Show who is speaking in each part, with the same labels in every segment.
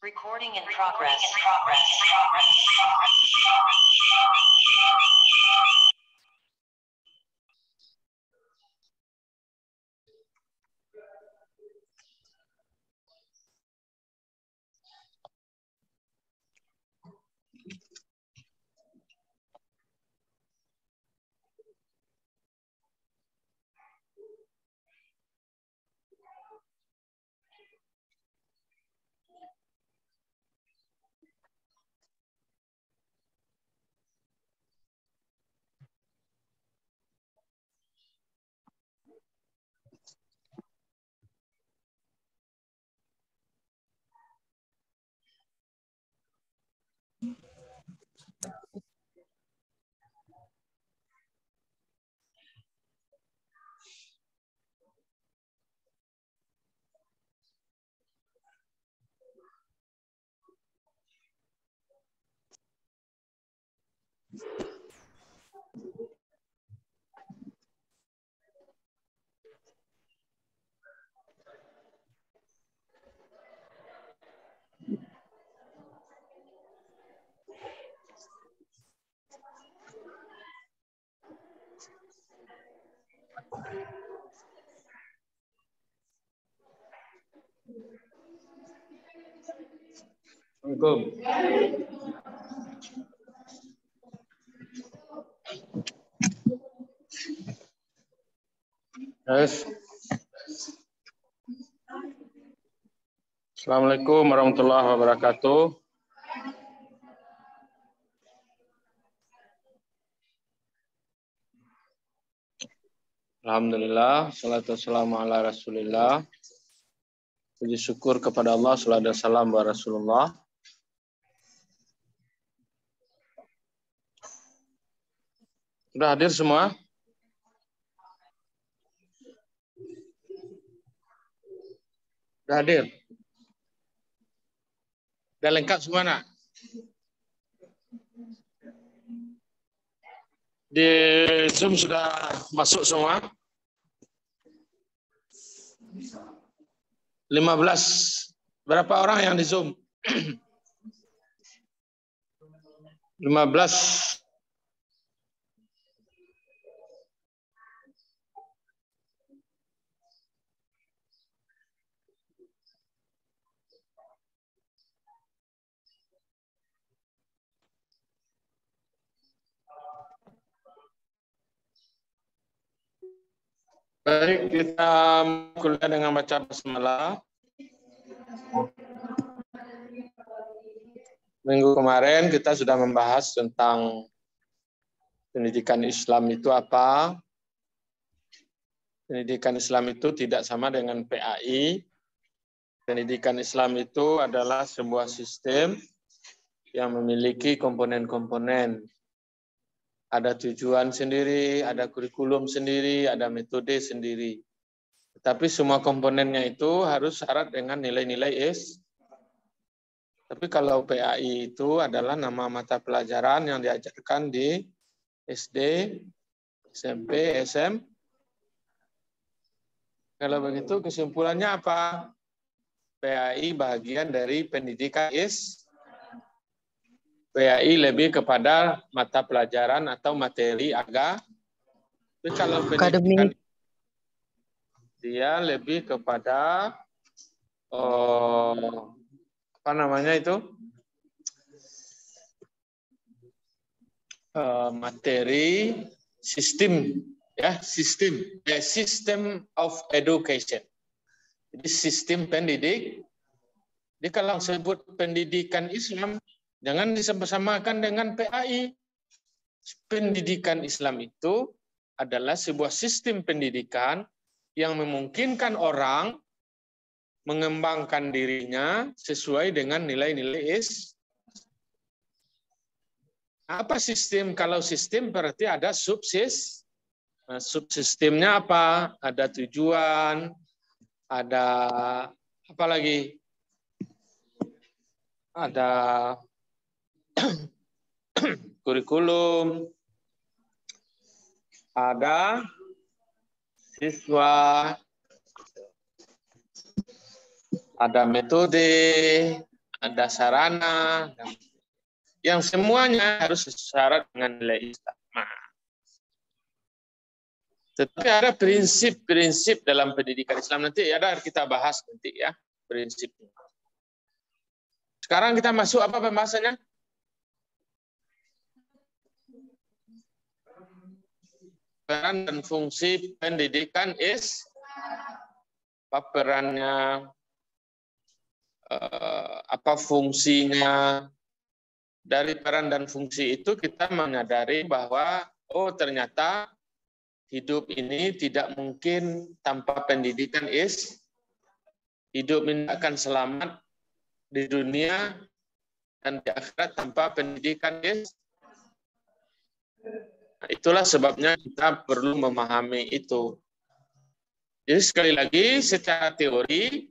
Speaker 1: Recording in progress.
Speaker 2: Yes. Assalamualaikum warahmatullahi wabarakatuh. Alhamdulillah, salatu wassalamu ala Rasulillah. Puji syukur kepada Allah, salawat dan salam wa Rasulullah. Sudah hadir semua? Sudah hadir? Sudah lengkap semua, nak? Di Zoom sudah masuk semua? 15. Berapa orang yang di Zoom? 15. Baik, kita kuliah dengan baca basmalah. Minggu kemarin kita sudah membahas tentang pendidikan Islam itu apa. Pendidikan Islam itu tidak sama dengan PAI. Pendidikan Islam itu adalah sebuah sistem yang memiliki komponen-komponen. Ada tujuan sendiri, ada kurikulum sendiri, ada metode sendiri. Tapi semua komponennya itu harus syarat dengan nilai-nilai S. Tapi kalau PAI itu adalah nama mata pelajaran yang diajarkan di SD, SMP, SM. Kalau begitu kesimpulannya apa? PAI bagian dari pendidikan S. PAI lebih kepada mata pelajaran atau materi agama. Tapi kalau pendidikan dia lebih kepada apa namanya itu? Materi sistem, ya, system of education. Jadi sistem pendidik. Jadi kalau sebut pendidikan Islam jangan disamakan dengan PAI. Pendidikan Islam itu adalah sebuah sistem pendidikan yang memungkinkan orang mengembangkan dirinya sesuai dengan nilai-nilai S. Apa sistem? Kalau sistem berarti ada subsistem. Nah, subsistemnya apa? Ada tujuan, ada apa lagi? Ada kurikulum, ada siswa, ada metode, ada sarana, yang semuanya harus syarat dengan nilai istimewa. Tetapi ada prinsip-prinsip dalam pendidikan Islam, nanti ada kita bahas nanti ya prinsipnya. Sekarang kita masuk apa pembahasannya? Peran dan fungsi pendidikan apa perannya, apa fungsinya. Dari peran dan fungsi itu kita menyadari bahwa oh ternyata hidup ini tidak mungkin tanpa pendidikan hidup ini akan selamat di dunia dan di akhirat tanpa pendidikan Nah, itulah sebabnya kita perlu memahami itu. Jadi sekali lagi secara teori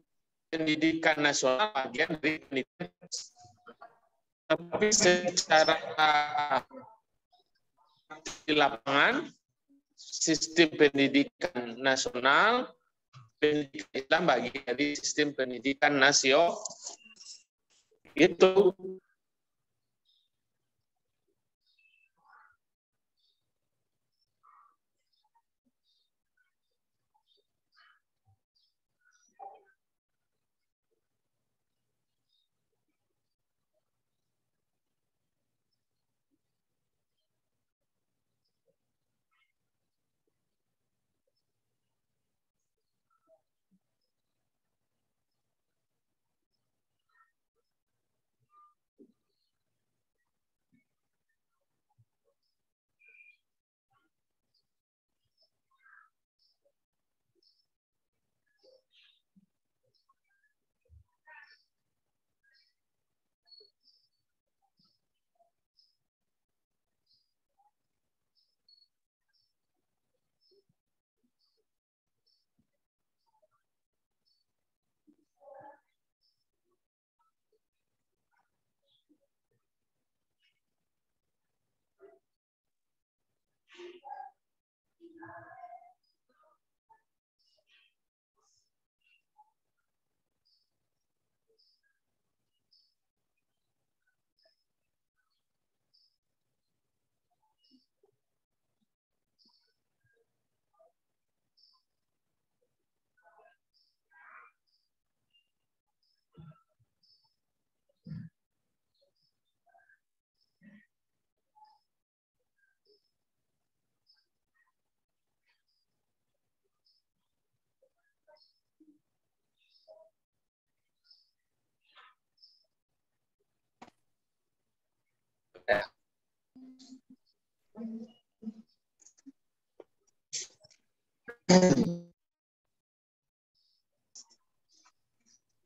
Speaker 2: pendidikan nasional bagian dari pendidikan, tapi secara di lapangan sistem pendidikan nasional, pendidikan Islam bagian dari sistem pendidikan nasional. Itu.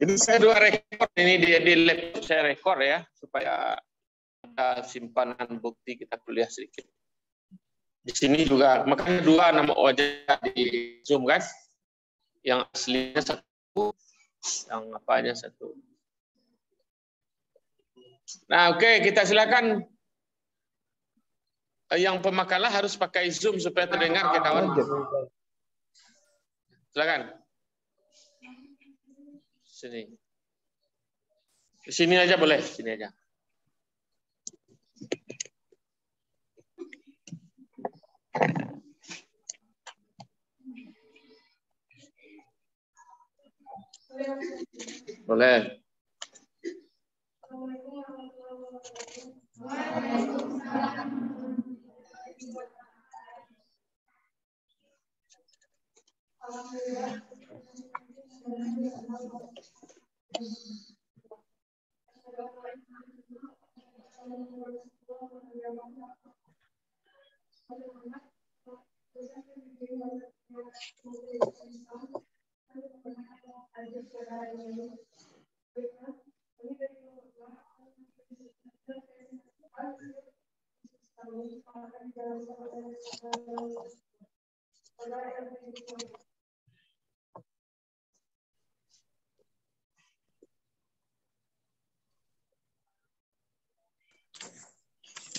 Speaker 2: Ini saya dua rekor ini di laptop saya rekor ya supaya ada simpanan bukti kita kuliah sedikit. Di sini juga makanya dua nama wajah di Zoom kan, yang aslinya satu, yang apanya satu. Nah oke, kita silakan. Yang pemakalah harus pakai Zoom supaya terdengar ke kawan. Silakan. Sini. Di sini aja boleh, sini aja. Boleh.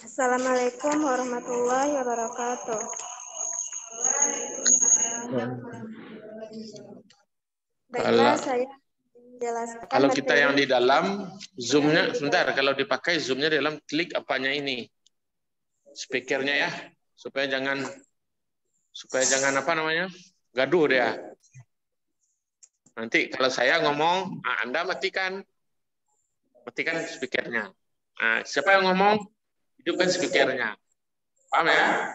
Speaker 1: Assalamualaikum warahmatullahi wabarakatuh. Baiklah, saya Jelaskan
Speaker 2: Kalau kita yang di
Speaker 1: materi.
Speaker 2: dalam, zoom-nya, sebentar, kalau dipakai zoom-nya dalam klik apanya ini, speakernya ya, supaya jangan apa namanya, gaduh dia. Nanti kalau saya ngomong, Anda matikan speakernya. Nah, siapa yang ngomong, hidupkan speakernya. Paham ya?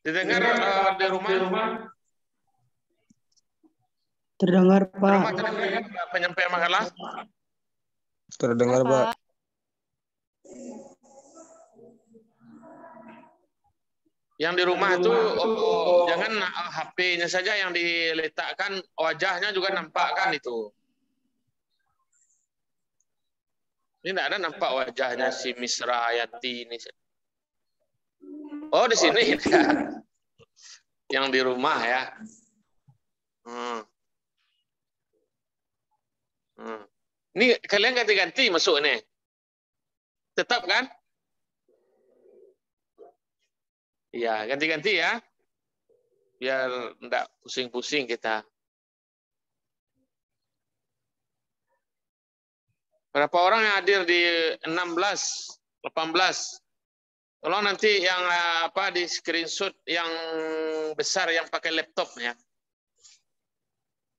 Speaker 2: Didengar di rumah?
Speaker 3: Terdengar,
Speaker 2: Di rumah
Speaker 3: Pak.
Speaker 2: terdengar penyampaian makalah?
Speaker 3: Terdengar, Pak.
Speaker 2: Yang di rumah itu jangan HP-nya saja yang diletakkan, wajahnya juga nampak kan itu. Ini tidak ada nampak wajahnya si Misra Hayati ini. Oh, di sini ya. Yang di rumah ya. Ini kalian ganti-ganti masuk nih. Tetap kan? Iya, ganti-ganti ya. Biar enggak pusing-pusing kita. Berapa orang yang hadir di 16, 18? Tolong nanti yang di screenshot yang besar yang pakai laptop ya.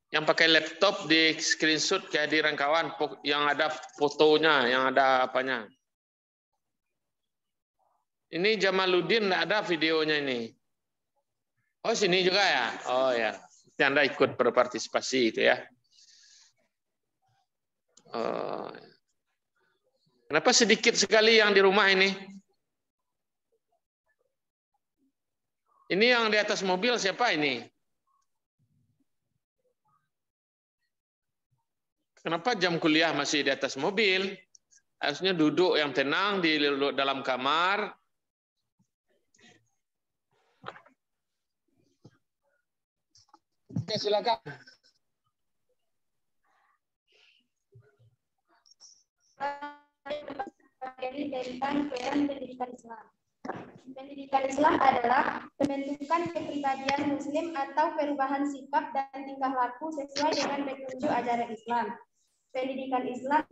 Speaker 2: Yang pakai laptop di screenshot kehadiran kawan yang ada fotonya, yang ada apanya. Ini Jamaluddin enggak ada videonya ini. Oh, sini juga ya? Oh ya. Nanti Anda ikut berpartisipasi itu ya. Oh. Kenapa sedikit sekali yang di rumah ini? Ini yang di atas mobil siapa ini? Kenapa jam kuliah masih di atas mobil? Harusnya duduk yang tenang di dalam kamar. Oke, silakan.
Speaker 1: Pendidikan Islam. Pendidikan Islam adalah pembentukan kepribadian Muslim atau perubahan sikap dan tingkah laku sesuai dengan petunjuk ajaran Islam. Pendidikan Islam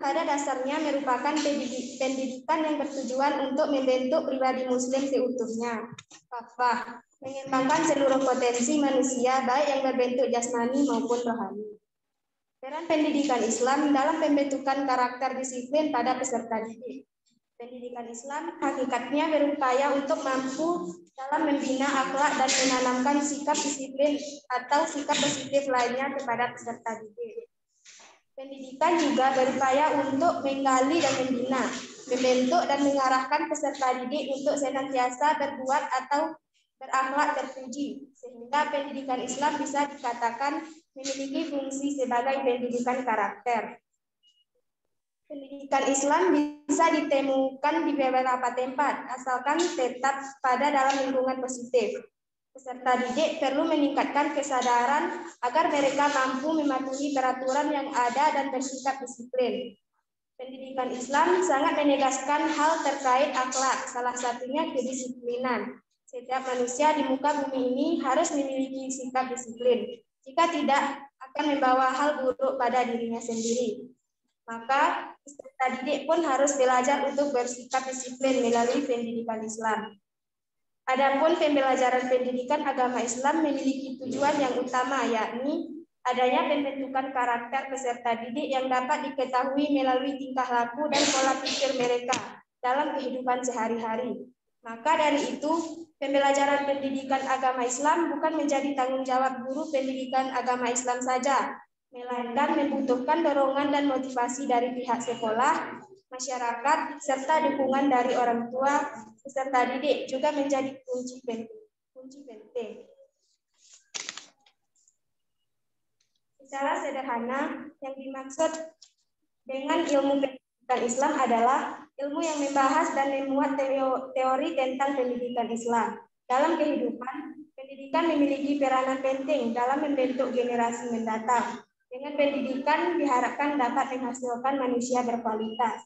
Speaker 1: pada dasarnya merupakan pendidikan yang bertujuan untuk membentuk pribadi Muslim seutuhnya. Kafah, mengembangkan seluruh potensi manusia baik yang berbentuk jasmani maupun rohani. Peran pendidikan Islam dalam pembentukan karakter disiplin pada peserta didik. Pendidikan Islam hakikatnya berupaya untuk mampu dalam membina akhlak dan menanamkan sikap disiplin atau sikap positif lainnya kepada peserta didik. Pendidikan juga berupaya untuk menggali dan membina, membentuk dan mengarahkan peserta didik untuk senantiasa berbuat atau berakhlak terpuji, sehingga pendidikan Islam bisa dikatakan memiliki fungsi sebagai pendidikan karakter. Pendidikan Islam bisa ditemukan di beberapa tempat, asalkan tetap pada dalam lingkungan positif. Peserta didik perlu meningkatkan kesadaran agar mereka mampu mematuhi peraturan yang ada dan bersikap disiplin. Pendidikan Islam sangat menegaskan hal terkait akhlak, salah satunya kedisiplinan. Setiap manusia di muka bumi ini harus memiliki sikap disiplin. Jika tidak, akan membawa hal buruk pada dirinya sendiri. Maka peserta didik pun harus belajar untuk bersikap disiplin melalui pendidikan Islam. Adapun pembelajaran pendidikan agama Islam memiliki tujuan yang utama, yakni adanya pembentukan karakter peserta didik yang dapat diketahui melalui tingkah laku dan pola pikir mereka dalam kehidupan sehari-hari. Maka dari itu, pembelajaran pendidikan agama Islam bukan menjadi tanggung jawab guru pendidikan agama Islam saja, melainkan membutuhkan dorongan dan motivasi dari pihak sekolah, masyarakat, serta dukungan dari orang tua, peserta didik juga menjadi kunci penting. Secara sederhana, yang dimaksud dengan ilmu pendidikan Islam adalah ilmu yang membahas dan memuat teori tentang pendidikan Islam. Dalam kehidupan, pendidikan memiliki peranan penting dalam membentuk generasi mendatang. Dengan pendidikan diharapkan dapat menghasilkan manusia berkualitas,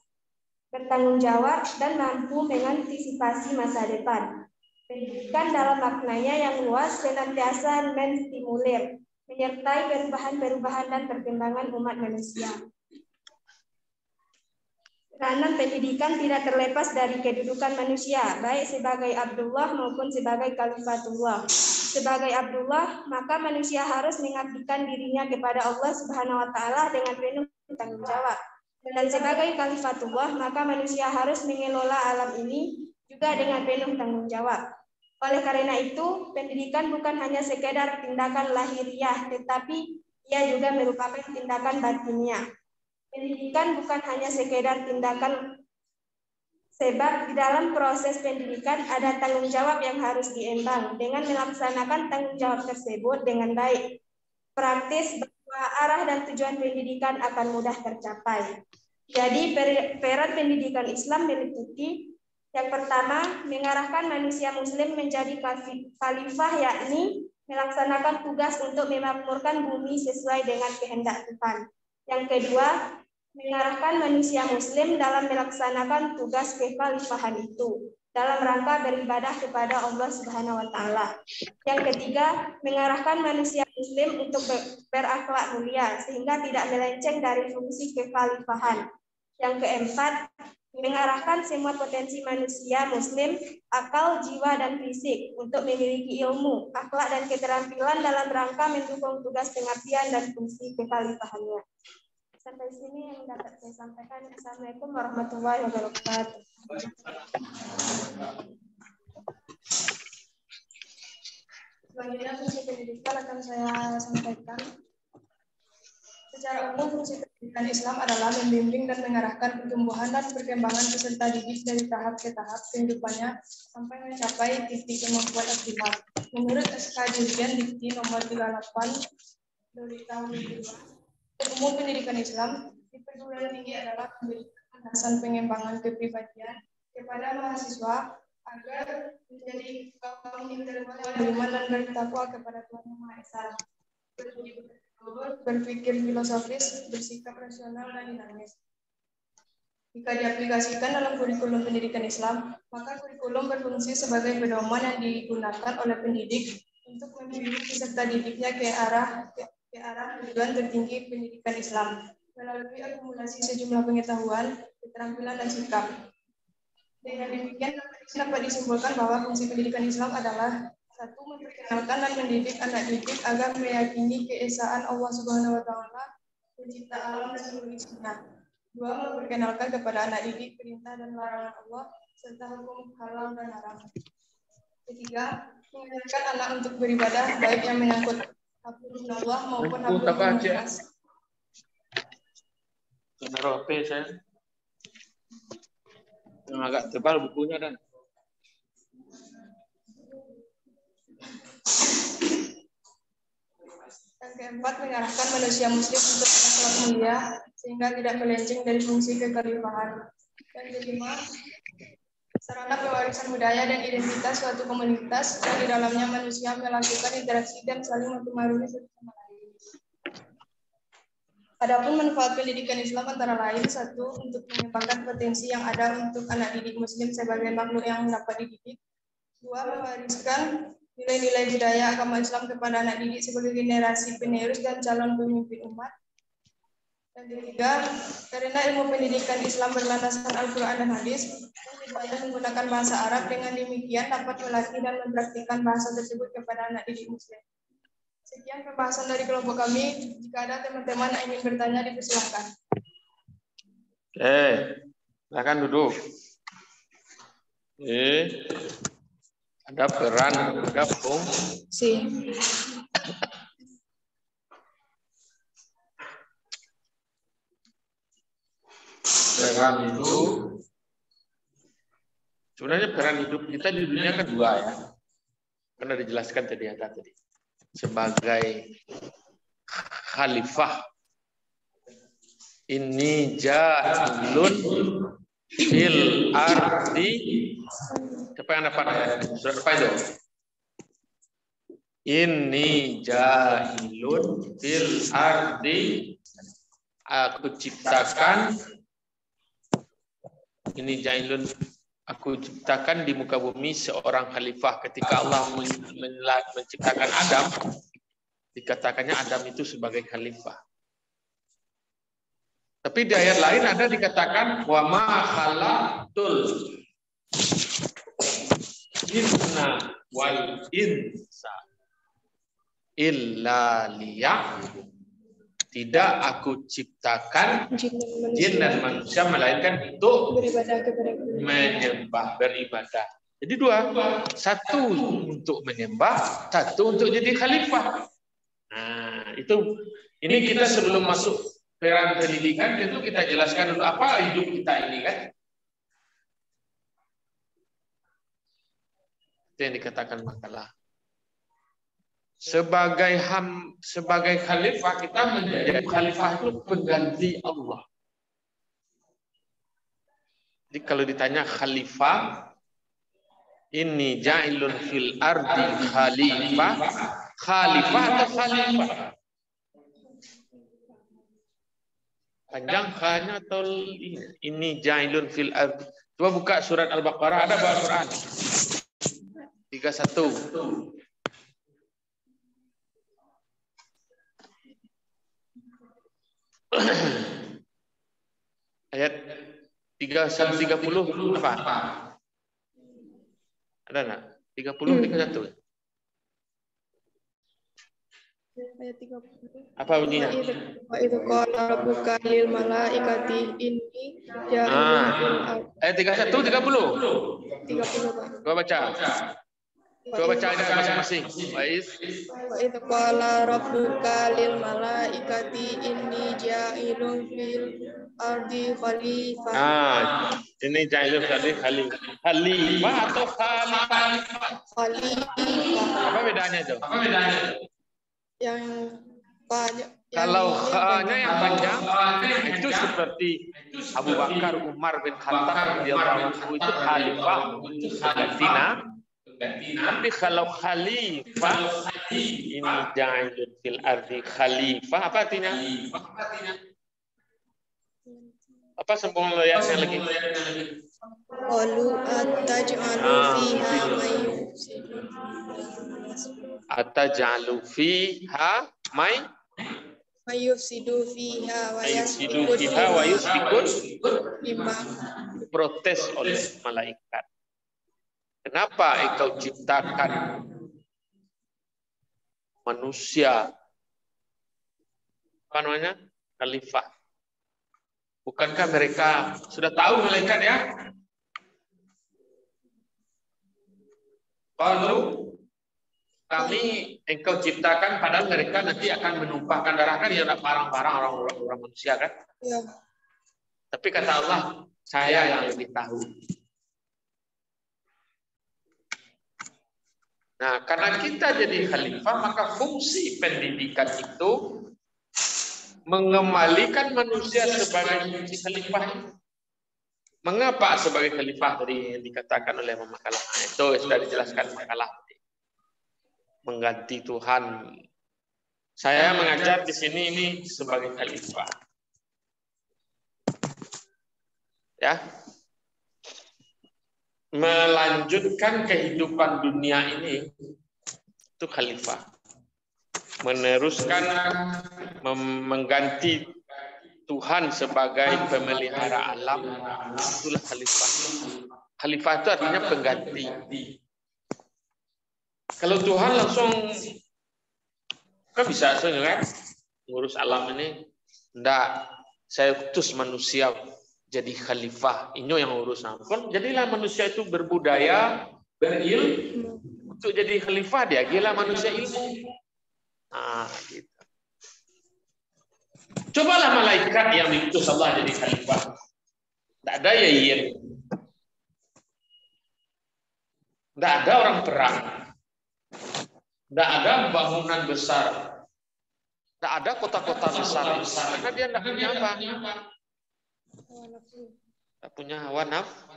Speaker 1: bertanggung jawab, dan mampu mengantisipasi masa depan. Pendidikan dalam maknanya yang luas senantiasa menstimulir, menyertai perubahan-perubahan dan perkembangan umat manusia. Peranan pendidikan tidak terlepas dari kedudukan manusia, baik sebagai Abdullah maupun sebagai Khalifatullah. Sebagai Abdullah, maka manusia harus mengabdikan dirinya kepada Allah Subhanahu wa Ta'ala dengan penuh tanggung jawab. Dan sebagai Khalifatullah, maka manusia harus mengelola alam ini juga dengan penuh tanggung jawab. Oleh karena itu, pendidikan bukan hanya sekedar tindakan lahiriah, tetapi ia juga merupakan tindakan batiniah. Pendidikan bukan hanya sekedar tindakan, sebab di dalam proses pendidikan ada tanggung jawab yang harus diemban. Dengan melaksanakan tanggung jawab tersebut dengan baik, praktis bahwa arah dan tujuan pendidikan akan mudah tercapai. Jadi peran pendidikan Islam meliputi yang pertama, mengarahkan manusia muslim menjadi khalifah, yakni melaksanakan tugas untuk memakmurkan bumi sesuai dengan kehendak Tuhan. Yang kedua, mengarahkan manusia muslim dalam melaksanakan tugas kekhalifahan itu dalam rangka beribadah kepada Allah Subhanahu wa Ta'ala. Yang ketiga, mengarahkan manusia muslim untuk berakhlak mulia sehingga tidak melenceng dari fungsi kekhalifahan. Yang keempat, mengarahkan semua potensi manusia muslim, akal, jiwa, dan fisik untuk memiliki ilmu, akhlak, dan keterampilan dalam rangka mendukung tugas pengabdian dan fungsi kekhalifahannya. Sampai sini yang dapat saya sampaikan. Assalamualaikum warahmatullahi wabarakatuh. Selanjutnya fungsi pendidikan akan saya sampaikan. Secara umum, fungsi pendidikan Islam adalah membimbing dan mengarahkan pertumbuhan dan perkembangan peserta didik dari tahap ke tahap kehidupannya sampai mencapai titik kemampuan optimal. Menurut SK Dirjen Dikti nomor 38 dari tahun 2002, umum pendidikan Islam di perguruan tinggi adalah memberikan landasan pengembangan kepribadian kepada mahasiswa agar menjadi kaum intelektual yang beriman dan bertakwa kepada Tuhan Yang Maha Esa, berpikir filosofis, bersikap rasional dan dinamis. Jika diaplikasikan dalam kurikulum pendidikan Islam, maka kurikulum berfungsi sebagai pedoman yang digunakan oleh pendidik untuk membimbing peserta didiknya ke arah tujuan tertinggi pendidikan Islam melalui akumulasi sejumlah pengetahuan, keterampilan, dan sikap. Dengan demikian dapat disimpulkan bahwa fungsi pendidikan Islam adalah satu, memperkenalkan dan mendidik anak didik agar meyakini keesaan Allah Subhanahu wa Ta'ala, pencipta alam dan seluruh isinya. Dua, memperkenalkan kepada anak didik perintah dan larangan Allah serta hukum halal dan haram. Ketiga, mengajarkan anak untuk beribadah baik yang menyangkut Allah maupun Al-Quran.
Speaker 2: Menaruh HP saya. Yang agak tebal bukunya dan.
Speaker 1: Yang keempat, mengarahkan manusia muslim untuk berakhlak mulia sehingga tidak melenceng dari fungsi kekhalifahan. Yang kelima, sarana pewarisan budaya dan identitas suatu komunitas yang di dalamnya manusia melakukan interaksi dan saling mempengaruhi satu sama lain. Adapun manfaat pendidikan Islam antara lain, satu, untuk mengembangkan potensi yang ada untuk anak didik muslim sebagai makhluk yang dapat dididik. Dua, mewariskan nilai-nilai budaya agama Islam kepada anak didik sebagai generasi penerus dan calon pemimpin umat. Dan ketiga, karena ilmu pendidikan Islam berlandaskan Al-Quran dan Hadis, dan menggunakan bahasa Arab, dengan demikian dapat melatih dan mempraktikkan bahasa tersebut kepada anak didik muslim. Sekian pembahasan dari kelompok kami. Jika ada teman-teman yang ingin bertanya, dipersilakan.
Speaker 2: Oke, silakan duduk. Ada peran, ada fungsi. Peran itu sebenarnya peran hidup kita di dunia kan dua ya. Karena dijelaskan tadi sebagai khalifah. Ini ja'ilun fil ardi. Siapa yang dapat surat apa itu? Inni jahilun fil ardi, aku ciptakan, ini jahilun, aku ciptakan di muka bumi seorang khalifah. Ketika Allah menciptakan Adam, dikatakannya Adam itu sebagai khalifah. Tapi di ayat lain ada dikatakan wa ma khalaqtul jinna wal insa illa liya'budun. Tidak aku ciptakan jin dan manusia melainkan untuk menyembah, beribadah. Jadi dua, satu untuk menyembah, satu untuk jadi khalifah. Nah, itu ini kita sebelum masuk peran pendidikan tentu kita jelaskan dulu apa hidup kita ini kan. Itu yang dikatakan makalah. Sebagai khalifah kita menjadi khalifah itu pengganti Allah. Jadi kalau ditanya khalifah, ini ja'ilun fil ardi khalifah, khalifah atau khalifah? Panjang khanya atau ini ja'ilun fil ardi? Coba buka surat Al-Baqarah, ada bahasa Quran 31. Ayat 30 apa? Ada enggak? 30 31.
Speaker 4: Ayat 30.
Speaker 2: Apa bunyinya?
Speaker 4: Wa idz qala rabbuka lil malaikati inni ja'ilun fil ardi.
Speaker 2: Ayat 31 30.
Speaker 4: 30, Pak.
Speaker 2: Coba baca. Coba baca ayat masing-masing.
Speaker 4: Wa idz qala rabbuka lil malaikati inni ja'ilun fil ardi khalifah.
Speaker 2: Nah, ini ja'ilun fil ardi khalifah. Khalifah atau khalifah?
Speaker 4: Khalifah.
Speaker 2: Apa bedanya itu?
Speaker 4: Yang banyak.
Speaker 2: Kalau kha-nya yang panjang itu seperti Abu Bakar, Umar bin Khattab radhiyallahu anhu itu khalifah gantina. Tapi kalau khalifah ini ja'ilun fil ardi khalifah, apa artinya? Apa sambung ayatnya lagi?
Speaker 4: Qalu ataj'alu fiha may yufsidu.
Speaker 2: Ataj'alu fiha may
Speaker 4: Yufsidu fiha
Speaker 2: wa yusfikun,
Speaker 4: bima.
Speaker 2: protes oleh malaikat. Kenapa engkau ciptakan manusia, apa namanya, khalifah? Bukankah mereka sudah tahu malaikat ya? Kalau kami engkau ciptakan, padahal mereka nanti akan menumpahkan darah kan, ya barang-barang orang manusia kan?
Speaker 4: Ya.
Speaker 2: Tapi kata Allah, saya yang lebih tahu. Nah, karena kita jadi khalifah, maka fungsi pendidikan itu mengembalikan manusia sebagai fungsi khalifah. Mengapa sebagai khalifah tadi dikatakan oleh Makalah? Nah, itu sudah dijelaskan Makalah. Mengganti Tuhan. Saya mengajar di sini ini sebagai khalifah. Ya. Melanjutkan kehidupan dunia ini itu khalifah. Meneruskan, mengganti Tuhan sebagai pemelihara alam, itulah khalifah. Khalifah itu artinya pengganti. Kalau Tuhan langsung kan bisa saja kan ngurus alam ini, enggak, saya utus manusia jadi khalifah, ini yang urus. Kan jadilah manusia itu berbudaya, berilmu. Untuk jadi khalifah dia gila manusia ilmu. Nah, gitu. Cobalah malaikat yang diutus Allah jadi khalifah. Tidak ada yayin. Tidak ada orang perang. Tidak ada bangunan besar. Tidak ada kota-kota besar. Karena dia tidak punya apa? Tak punya hawa nafsu.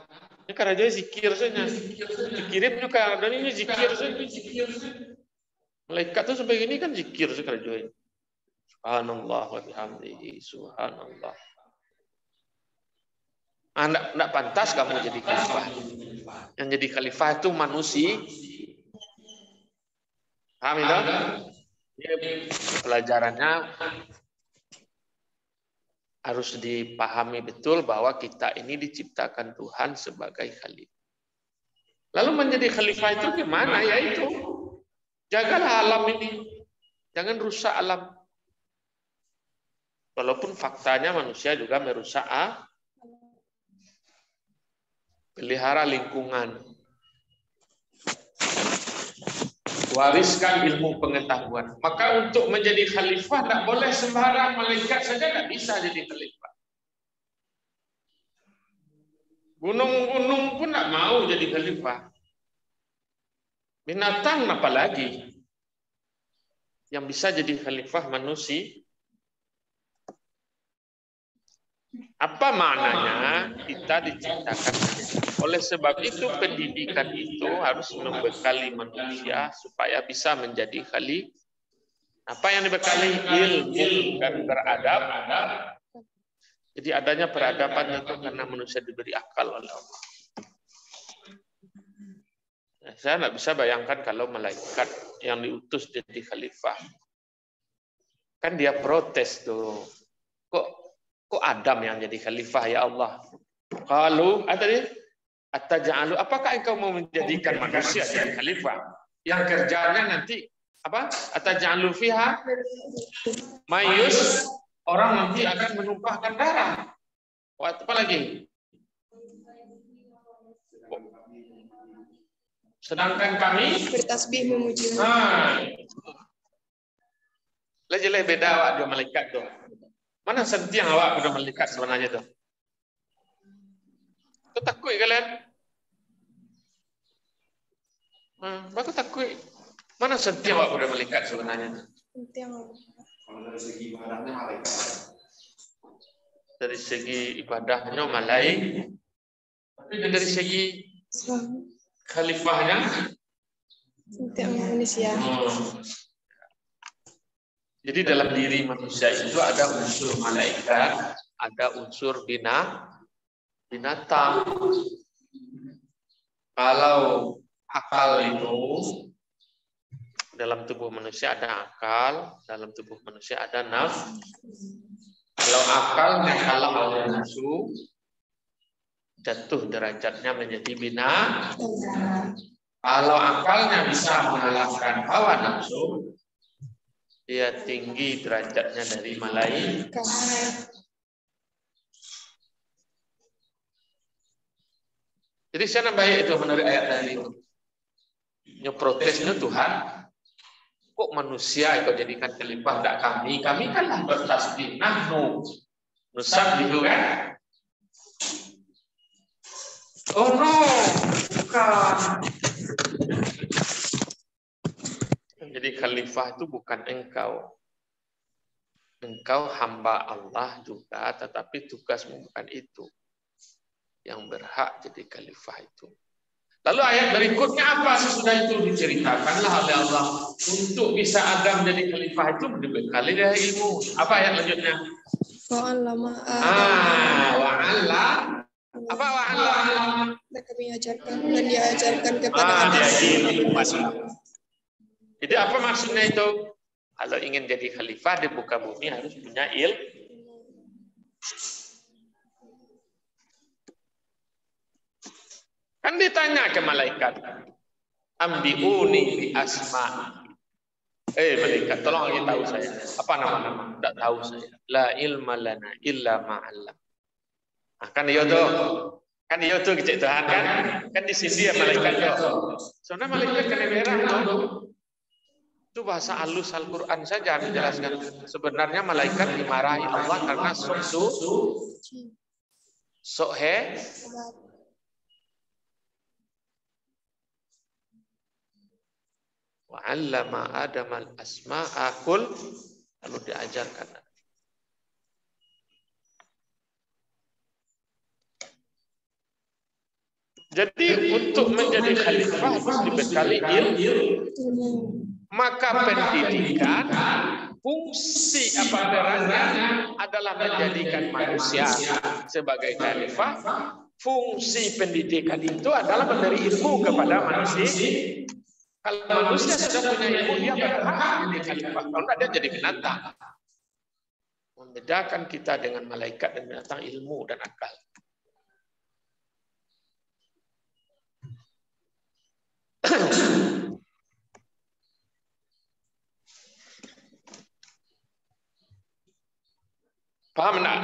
Speaker 2: Ini karena dia zikir saja. Zikirin juga dan ini zikir saja. Malaikat tuh sampai gini kan zikir sekali join. Subhanallah wa bihamdihi, subhanallah. Enggak pantas kamu jadi khalifah. Yang jadi khalifah itu manusia. Paham itu? Pelajarannya harus dipahami betul bahwa kita ini diciptakan Tuhan sebagai khalifah. Lalu menjadi khalifah itu gimana? Ya itu, jagalah alam ini, jangan rusak alam. Walaupun faktanya manusia juga merusak pelihara lingkungan. Wariskan ilmu pengetahuan. Maka untuk menjadi khalifah tidak boleh sembarang malaikat saja tidak bisa jadi khalifah. Gunung-gunung pun tidak mau jadi khalifah. Binatang apalagi yang bisa jadi khalifah manusia. Apa maknanya? Kita diciptakan. Oleh sebab itu pendidikan itu harus membekali manusia supaya bisa menjadi khalifah. Apa yang dibekali? Ilmu dan beradab. Jadi adanya peradaban itu karena manusia diberi akal oleh Allah. Saya tidak bisa bayangkan kalau malaikat yang diutus jadi khalifah. Kan dia protes tuh. Kok Adam yang jadi khalifah ya Allah? Kalau ada dia Ataj'alu, apakah engkau mau menjadikan manusia jadi khalifah yang kerjanya nanti apa? Ataj'alu fiha mayus, orang nanti akan menumpahkan darah. Apa lagi? Sedangkan kami
Speaker 4: bertasbih memuji.
Speaker 2: Jelas beda awak dua malaikat tuh. Mana sentiang awak dua malaikat sebenarnya tuh? Kau takut kalian? Bagus takut. Mana sentiang awak udah malaikat sebenarnya?
Speaker 5: Dari segi ibadahnya malaikat.
Speaker 2: Dari segi ibadahnya malaikat. Tapi dari segi khalifahnya
Speaker 4: sentiang manusia.
Speaker 2: Jadi dalam diri manusia itu ada unsur malaikat, ada unsur binatang. Kalau akal itu dalam tubuh manusia ada akal, dalam tubuh manusia ada nafsu. Kalau akalnya kalah oleh nafsu, jatuh derajatnya menjadi binatang. Kalau akalnya bisa mengalahkan hawa nafsu, dia tinggi derajatnya dari malaikat. Jadi sana baik itu menurut ayat tadi itu. Protesnya Tuhan, kok manusia kau jadikan khalifah tak kami? Kami kanlah bertasbih, nahnu nusabbihu kan? Oh no, bukan. Jadi khalifah itu bukan engkau. Engkau hamba Allah juga, tetapi tugasmu bukan itu. Yang berhak jadi khalifah itu. Lalu ayat berikutnya apa? Sesudah itu diceritakanlah oleh Allah. Untuk bisa Adam jadi khalifah itu dibekali dari ilmu. Apa ayat lanjutnya?
Speaker 4: Wa'allama
Speaker 2: Apa wa'allama?
Speaker 4: Kami ajarkan dan diajarkan kepada Adam.
Speaker 2: Jadi apa maksudnya itu? Kalau ingin jadi khalifah di muka bumi harus punya ilmu. Kan ditanya ke malaikat, ambiuni bi asma. Malaikat, tolong lagi tahu saya. Apa nama-nama? Tidak tahu saya. La ilma lana illa ma'allam. Kan iya tuh kecik Tuhan kan? Kan di sini ya malaikat tuh. Soalnya malaikat kena merah tuh. Itu bahasa halus Al-Quran saja dijelaskan. Sebenarnya malaikat dimarahi Allah karena sok he. Wa'allama Adam al-asma'a kul, lalu diajarkan. Jadi untuk menjadi khalifah harus dibekali ilmu. Maka pendidikan, fungsi apa perannya adalah menjadikan manusia sebagai khalifah. Fungsi pendidikan itu adalah memberi ilmu kepada manusia. Kalau manusia sudah punya ilmu, dia berhak menjadi khalifah. Kalau tidak, dia jadi binatang. Membedakan kita dengan malaikat dan binatang, ilmu dan akal. Paham enggak?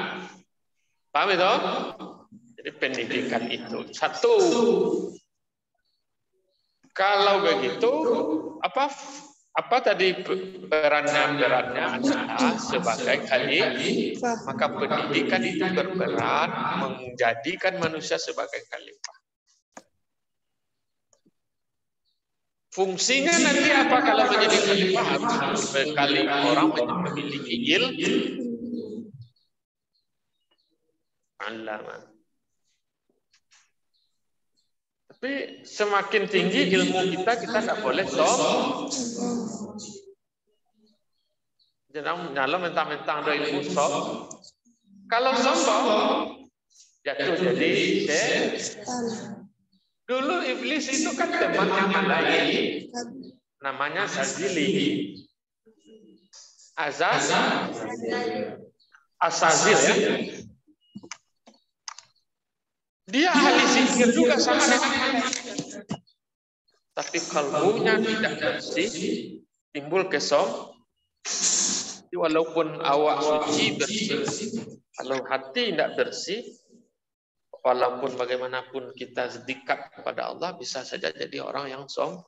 Speaker 2: Paham itu? Jadi pendidikan itu satu. Kalau begitu, apa tadi berannya adalah sebagai khalifah, maka pendidikan itu berperan menjadikan manusia sebagai khalifah. Fungsinya nanti apa kalau menjadi khalifah? Harus berbekali orang memiliki ilmu. Tapi semakin tinggi ilmu kita tidak boleh sombong. Jangan nyala mentang-mentang ada ilmu sombong. Kalau sombong, jatuh jadi setan. Dulu iblis itu kan teman yang lain, namanya Sazili. Asazil ya. Dia ahli sihir juga sama dengan malaikat. Tapi kalbunya tidak bersih, timbul kesombongan. Walaupun awak suci bersih, kalau hati tidak bersih, walaupun bagaimanapun kita dekat kepada Allah, bisa saja jadi orang yang sombong.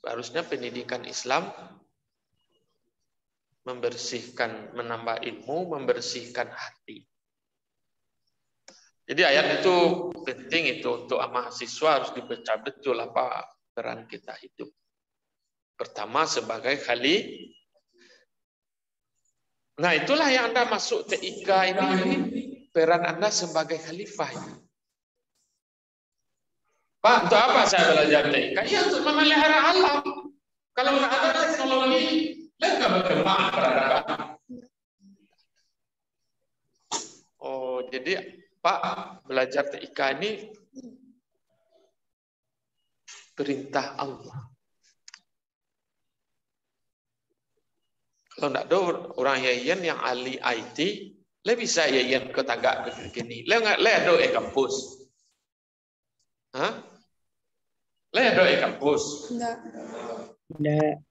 Speaker 2: Harusnya pendidikan Islam membersihkan, menambah ilmu, membersihkan hati. Jadi ayat itu penting itu untuk mahasiswa harus dibaca betul apa peran kita hidup. Pertama sebagai khalifah. Nah itulah yang Anda masuk TIK ini peran Anda sebagai khalifah. Pak, untuk apa saya belajar TIK? Ya untuk memelihara alam. Kalau nggak ada teknologi, nggak berkembang peradaban. Oh jadi Pak, belajar TIK ini perintah Allah. Kalau tidak ada orang yayan yang ahli IT, le bisa yayan ke tagak begini. Le ada kampus. Hah? Le ada kampus.
Speaker 3: Enggak.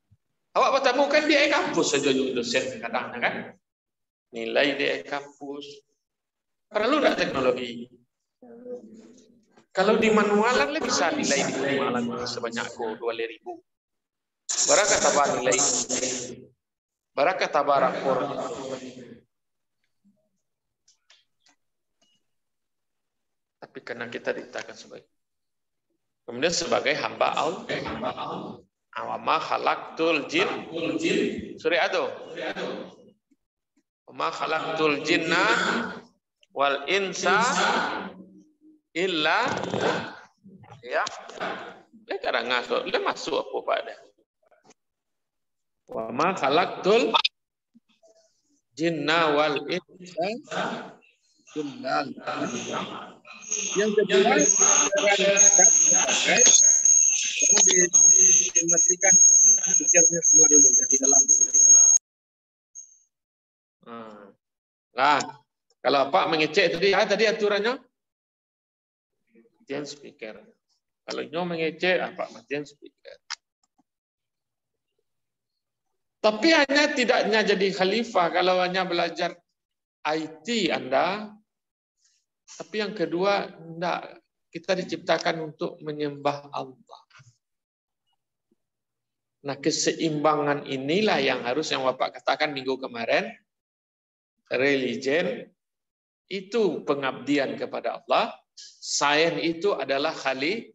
Speaker 2: Awak bertemu kan di kampus saja dosen kadang kan. Nilai di kampus. Perlu enggak teknologi? Kalau di manualan le bisa nilai di manualan sebanyak 2.000. Berapa tambah nilai? Berapa tambah rapor? Tapi karena kita dikatakan sebagai kemudian sebagai hamba Allah. Awama khalaqtul jin. Surah itu. Wa khalaqtul jinna wal insa illa ya. Le kadang ngaso, le masuk apa pada. Wa ma khalaqtul jinna wal insa illa yang kedua dimatikan pikirnya semua dulu di dalam. Nah, kalau Pak mengecek tadi aturannya matian speaker. Kalau nyo mengecek apa matian speaker. Tapi tidaknya jadi khalifah kalau hanya belajar IT Anda. Tapi yang kedua, enggak, kita diciptakan untuk menyembah Allah. Nah, keseimbangan inilah yang Bapak katakan minggu kemarin, religion itu pengabdian kepada Allah, sains itu adalah khalifah.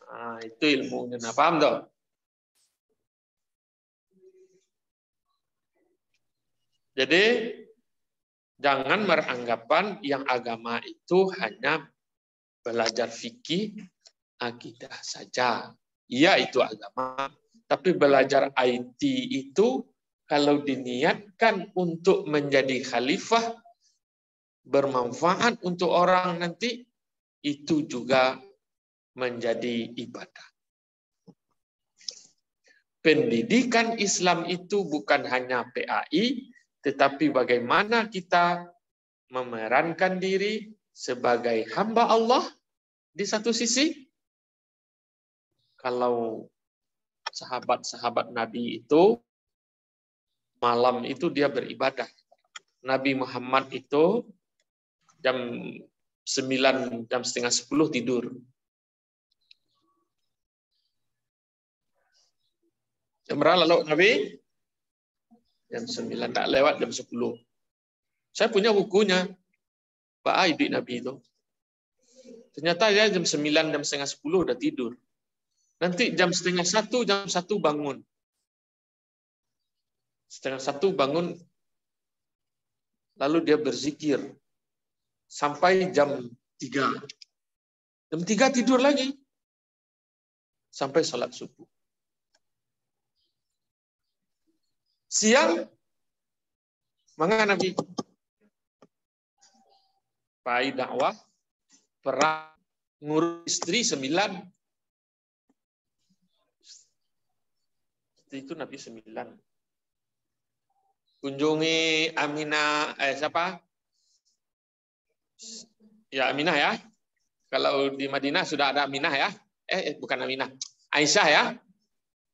Speaker 2: Nah, itu ilmunya. Nah, paham toh? Jadi jangan beranggapan yang agama itu hanya belajar fikih, akidah saja. Iya itu agama, Tapi belajar IT itu kalau diniatkan untuk menjadi khalifah, bermanfaat untuk orang nanti, itu juga menjadi ibadah. Pendidikan Islam itu bukan hanya PAI, tetapi bagaimana kita memerankan diri sebagai hamba Allah di satu sisi. Kalau sahabat-sahabat Nabi itu malam itu dia beribadah. Nabi Muhammad itu jam 9, jam setengah 10 tidur. Jam berapa lalu Nabi? Jam 9, tak lewat jam 10. Saya punya bukunya. Pak Aibik Nabi itu. Ternyata dia jam 9, jam setengah 10 udah tidur. Nanti jam setengah 1, jam 1 bangun. Setengah 1 bangun, lalu dia berzikir sampai jam 3. Jam 3 tidur lagi sampai sholat subuh. Siang, mana Nabi? Pai dakwah, perang, ngurus istri 9. Itu Nabi 9. Kunjungi Aminah, siapa? Ya Aminah ya. Kalau di Madinah sudah ada Aminah ya. Bukan Aminah. Aisyah ya.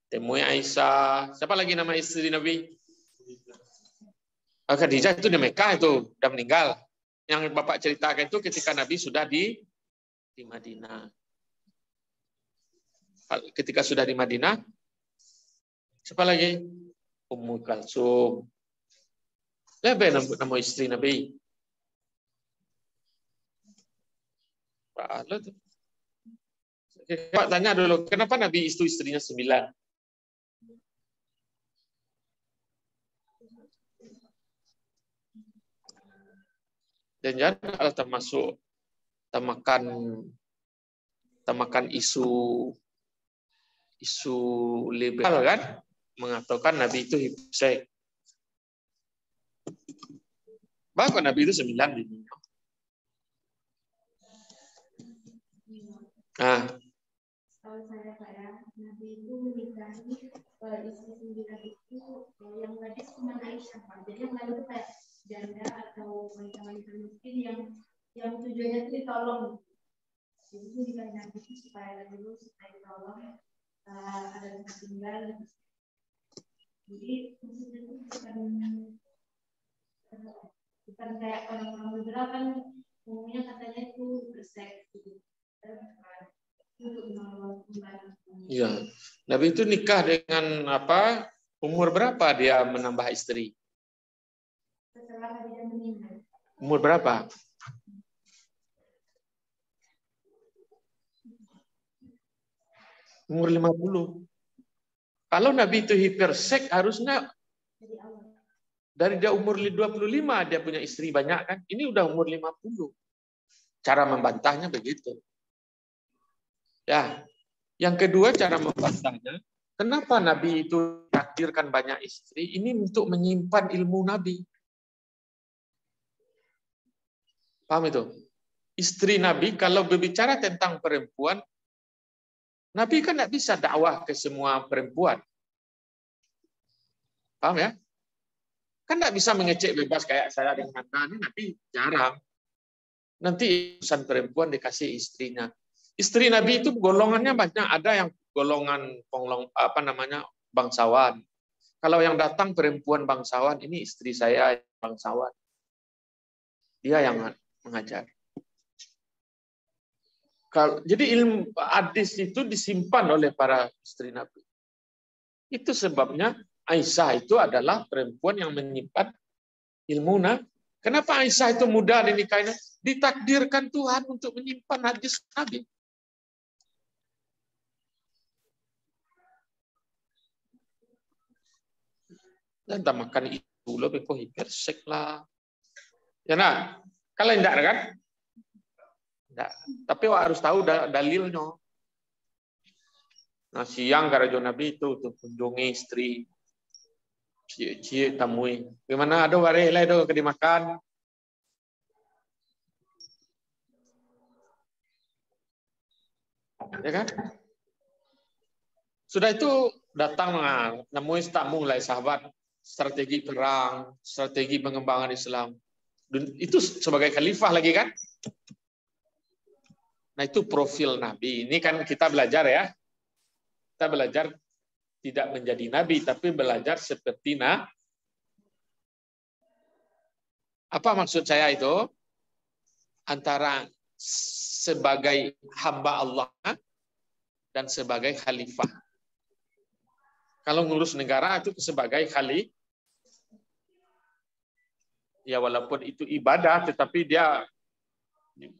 Speaker 2: Temui Aisyah. Siapa lagi nama istri Nabi? Khadijah itu di Mekah itu. Sudah meninggal. Yang Bapak ceritakan itu ketika Nabi sudah di Madinah. Ketika sudah di Madinah, siapa lagi? Ummu Kalsum. Siapa nama istri Nabi? Pak tanya dulu, kenapa Nabi itu istrinya 9? Dan jangan termasuk temakan isu liberal kan, mengatakan Nabi itu hiposeks. Bahkan Nabi itu 9 bininya. Nah,
Speaker 6: Kalau saya Nabi itu menikahi istri 9 itu yang gadis cuma Aisyah, Pak. Jadi yang lain itu kayak janda atau wanita-wanita miskin yang tujuannya itu ditolong. Jadi itu nikahi Nabi itu supaya ditolong, ada tempat tinggal. Jadi maksudnya itu bukan kayak orang-orang liberal kan umumnya katanya itu berseks gitu.
Speaker 2: Iya. Nabi itu nikah dengan apa? Umur berapa dia menambah istri?
Speaker 6: Setelah dia meninggal.
Speaker 2: Umur berapa? Umur 50. Kalau Nabi itu hiperseks harusnya dari dia umur 25 dia punya istri banyak kan? Ini udah umur 50. Cara membantahnya begitu. Ya, yang kedua cara membantahnya, kenapa Nabi itu takdirkan banyak istri? Ini untuk menyimpan ilmu Nabi. Paham itu? Istri Nabi kalau berbicara tentang perempuan, Nabi kan tidak bisa dakwah ke semua perempuan. Paham ya? Kan tidak bisa mengecek bebas kayak saya dengan Anda, Nabi jarang. Nanti urusan perempuan dikasih istrinya. Istri Nabi itu golongannya banyak. Ada yang golongan bangsawan. Kalau yang datang perempuan bangsawan, ini istri saya bangsawan. Dia yang mengajar. Jadi ilmu hadis itu disimpan oleh para istri Nabi. Itu sebabnya Aisyah itu adalah perempuan yang menyimpan ilmu Nabi. Kenapa Aisyah itu mudah dinikahinya? Ditakdirkan Tuhan untuk menyimpan hadis Nabi. Dan tak makan itu lebih kok hipersek lah. Ya nah, kalau tidak kan? Tidak. Tapi harus tahu dalilnya. Nah, siang karajo Nabi itu tuh kunjungi istri, cie tamui. Gimana ada wari lah itu dimakan. Ya kan? Sudah itu datang nemui tamu mulai sahabat, strategi perang, strategi pengembangan Islam. Dan itu sebagai khalifah lagi kan? Nah, itu profil Nabi. Ini kan kita belajar ya. Kita belajar tidak menjadi Nabi, tapi belajar seperti apa maksud saya itu? Antara sebagai hamba Allah dan sebagai khalifah. Kalau ngurus negara itu sebagai khalifah. Ya walaupun itu ibadah, tetapi dia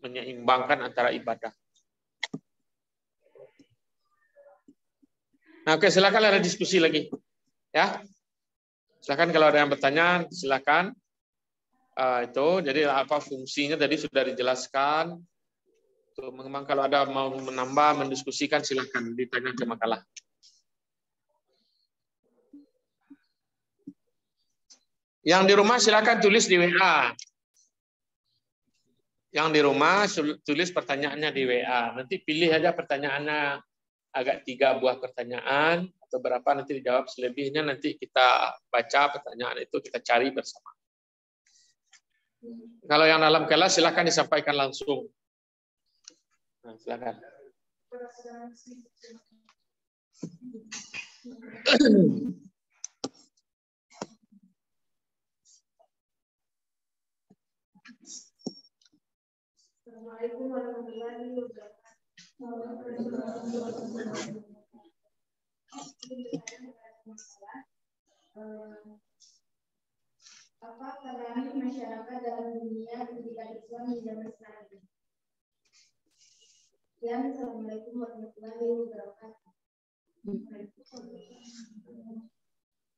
Speaker 2: menyeimbangkan antara ibadah. Nah, oke, silakan ada diskusi lagi. Ya. Silakan kalau ada yang bertanya, silakan. Itu jadi apa fungsinya tadi sudah dijelaskan. Tuh, memang kalau ada mau menambah, mendiskusikan silakan ditanya ke makalah. Yang di rumah silakan tulis di WA. Yang di rumah tulis pertanyaannya di WA. Nanti pilih aja pertanyaannya agak 3 buah pertanyaan atau berapa nanti dijawab, selebihnya nanti kita baca pertanyaan itu kita cari bersama. Kalau yang dalam kelas silakan disampaikan langsung. Nah, silakan.
Speaker 6: Assalamualaikum warahmatullahi wabarakatuh. Apa peran masyarakat dalam dunia pendidikan Islam di zaman sekarang ini? Assalamualaikum warahmatullahi wabarakatuh.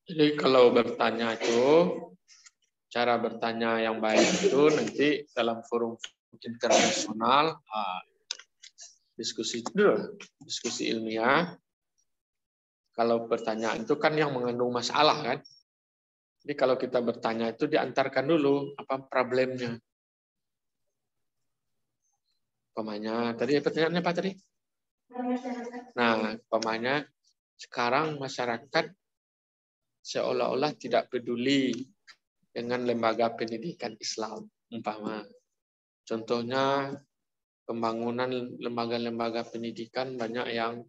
Speaker 2: Jadi kalau bertanya itu, cara bertanya yang baik itu nanti dalam forum internasional, diskusi ilmiah. Kalau pertanyaan itu kan yang mengandung masalah kan. Jadi kalau kita bertanya itu diantarkan dulu apa problemnya. Pemanya tadi pertanyaannya apa tadi? Nah, pemanya sekarang masyarakat seolah-olah tidak peduli dengan lembaga pendidikan Islam, umpama. Contohnya pembangunan lembaga-lembaga pendidikan banyak yang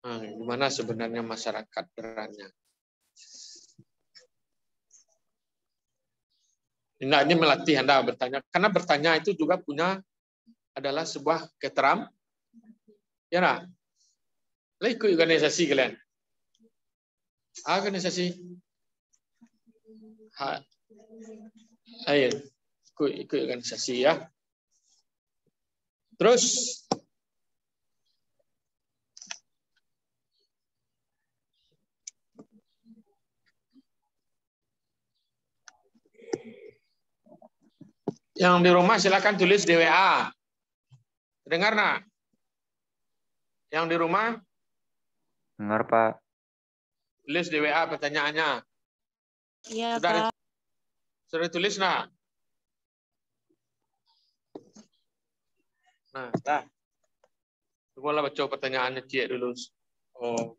Speaker 2: gimana sebenarnya masyarakat perannya. Nah, ini melatih Anda bertanya, karena bertanya itu juga adalah sebuah keterampilan. Ya nah, ikut organisasi kalian. Organisasi. Ayo, ikut organisasi ya. Terus yang di rumah silakan tulis di WA. Dengar nak? Yang di rumah?
Speaker 7: Dengar, Pak.
Speaker 2: Tulis di WA pertanyaannya.
Speaker 8: Iya, Pak.
Speaker 2: Sudah tulis nak? Nah, dah. Coba baca pertanyaannya Cik dulu. Oh,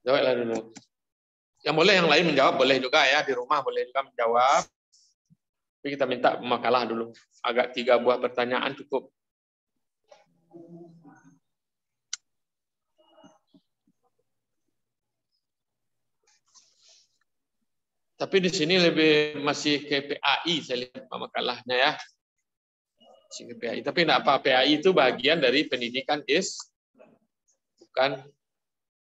Speaker 2: jawablah dulu. Yang boleh yang lain menjawab boleh juga ya, di rumah boleh juga menjawab. Tapi kita minta makalah dulu. Agak 3 buah pertanyaan cukup. Tapi di sini lebih masih ke PAI saya lihat makalahnya ya. Masih ke PAI. Tapi enggak apa, PAI itu bagian dari pendidikan bukan.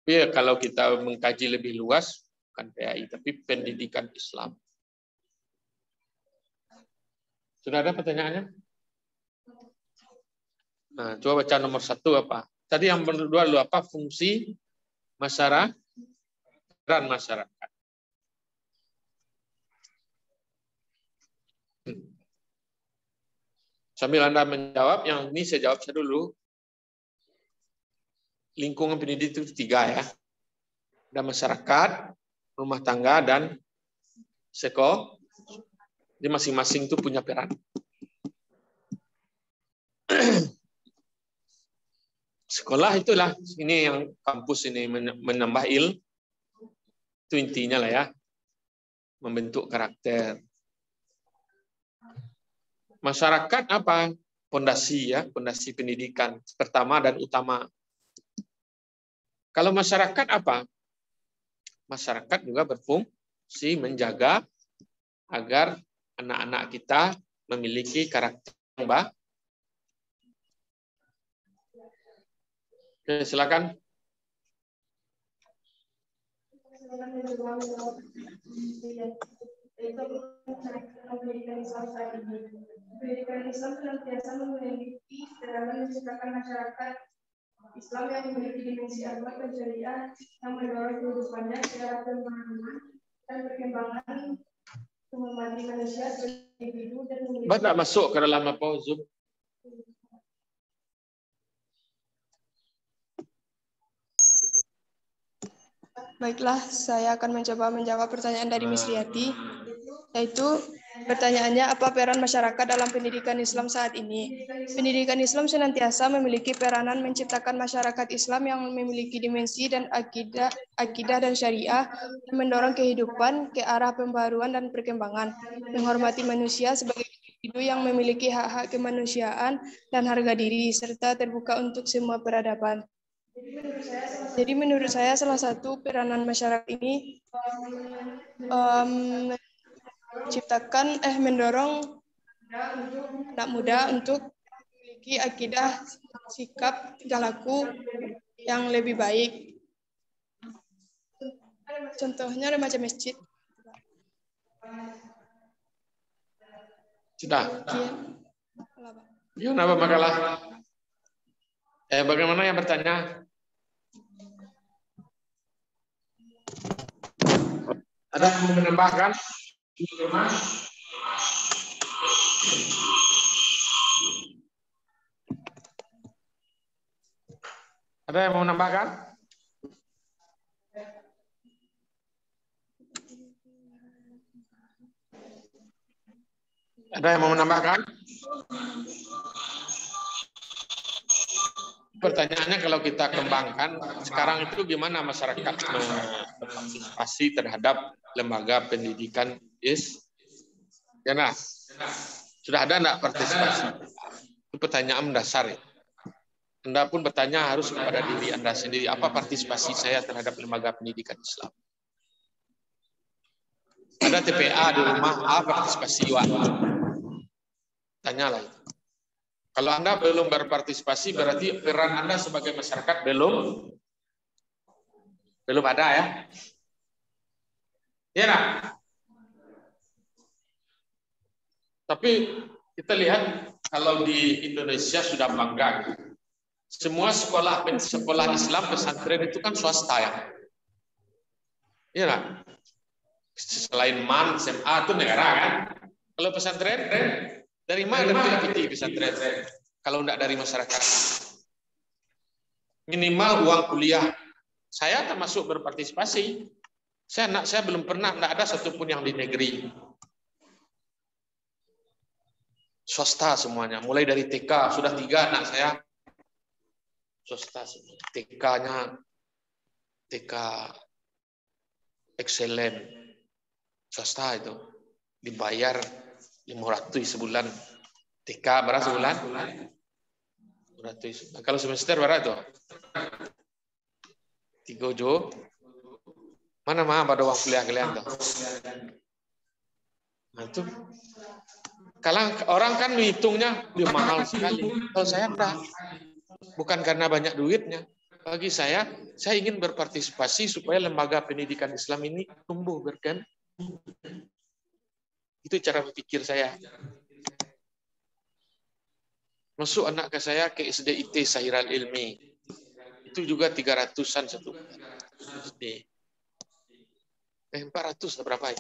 Speaker 2: Tapi kalau kita mengkaji lebih luas bukan PAI, tapi pendidikan Islam. Sudah ada pertanyaannya? Nah, coba baca nomor 1 apa? Tadi yang kedua dulu apa? Fungsi masyarakat, peran masyarakat. Sambil Anda menjawab, yang ini saya jawab saya dulu. Lingkungan pendidikan itu 3 ya. Ada masyarakat, rumah tangga, dan sekolah. Jadi masing-masing itu punya peran. Sekolah itulah, ini yang kampus ini menambah itu intinya lah ya. Membentuk karakter. Masyarakat apa? Pondasi ya, pondasi pendidikan pertama dan utama. Kalau masyarakat apa? Masyarakat juga berfungsi menjaga agar anak-anak kita memiliki karakter yang baik. Oke, silakan.
Speaker 1: Pendidikan Islam senantiasa memiliki dalam menciptakan masyarakat Islam yang memiliki dimensi agama dan syariah yang mendorong kehidupannya secara pemahaman dan perkembangan menghormati manusia sebagai individu dan memiliki.
Speaker 2: Mbak tidak masuk ke dalam apa Zoom?
Speaker 4: Baiklah, saya akan mencoba menjawab pertanyaan dari Miss Riyati, yaitu pertanyaannya apa peran masyarakat dalam pendidikan Islam saat ini? Pendidikan Islam senantiasa memiliki peranan menciptakan masyarakat Islam yang memiliki dimensi dan akidah dan syariah yang mendorong kehidupan ke arah pembaruan dan perkembangan, menghormati manusia sebagai individu yang memiliki hak-hak kemanusiaan dan harga diri, serta terbuka untuk semua peradaban. Jadi menurut saya salah satu peranan masyarakat ini mendorong anak muda untuk memiliki akidah, sikap, tingkah laku yang lebih baik. Contohnya remaja masjid.
Speaker 2: Sudah. Gimana Pak Makalah? Bagaimana yang bertanya? Ada yang mau menambahkan? Ada yang mau menambahkan? Ada yang mau menambahkan? Pertanyaannya kalau kita kembangkan, sekarang itu gimana masyarakat berpartisipasi terhadap lembaga pendidikan ya nah, sudah ada enggak partisipasi? Itu pertanyaan mendasar ya. Anda pun bertanya harus kepada diri Anda sendiri, apa partisipasi saya terhadap lembaga pendidikan Islam? Ada TPA di rumah, apa partisipasi waktu? Tanyalah itu. Kalau Anda belum berpartisipasi, berarti peran Anda sebagai masyarakat belum ada ya. Ya nah. Tapi kita lihat kalau di Indonesia sudah bangga. Semua sekolah Islam pesantren itu kan swasta ya. Iya nah. Selain MAN, SMA itu negara kan. Kalau pesantren dari mana dapat pesantren? Kalau tidak dari masyarakat. Minimal uang kuliah. Saya termasuk berpartisipasi. Saya belum pernah, tidak ada satupun yang di negeri. Swasta semuanya. Mulai dari TK, sudah 3 anak saya. Swasta semua. TK-nya, TK excellent. Swasta itu. Dibayar 500 sebulan. TK berapa sebulan? 500. Kalau semester berapa itu? 3 jo. Mana pada uang kuliah kalian tuh? Nah itu. Kalau orang kan menghitungnya dia mahal sekali. Kalau saya enggak. Bukan karena banyak duitnya. Bagi saya ingin berpartisipasi supaya lembaga pendidikan Islam ini tumbuh berkembang. Itu cara berpikir saya. Masuk anak ke saya ke SDIT Sahiral Ilmi. Itu juga 300-an satu SD. 400 berapa ya?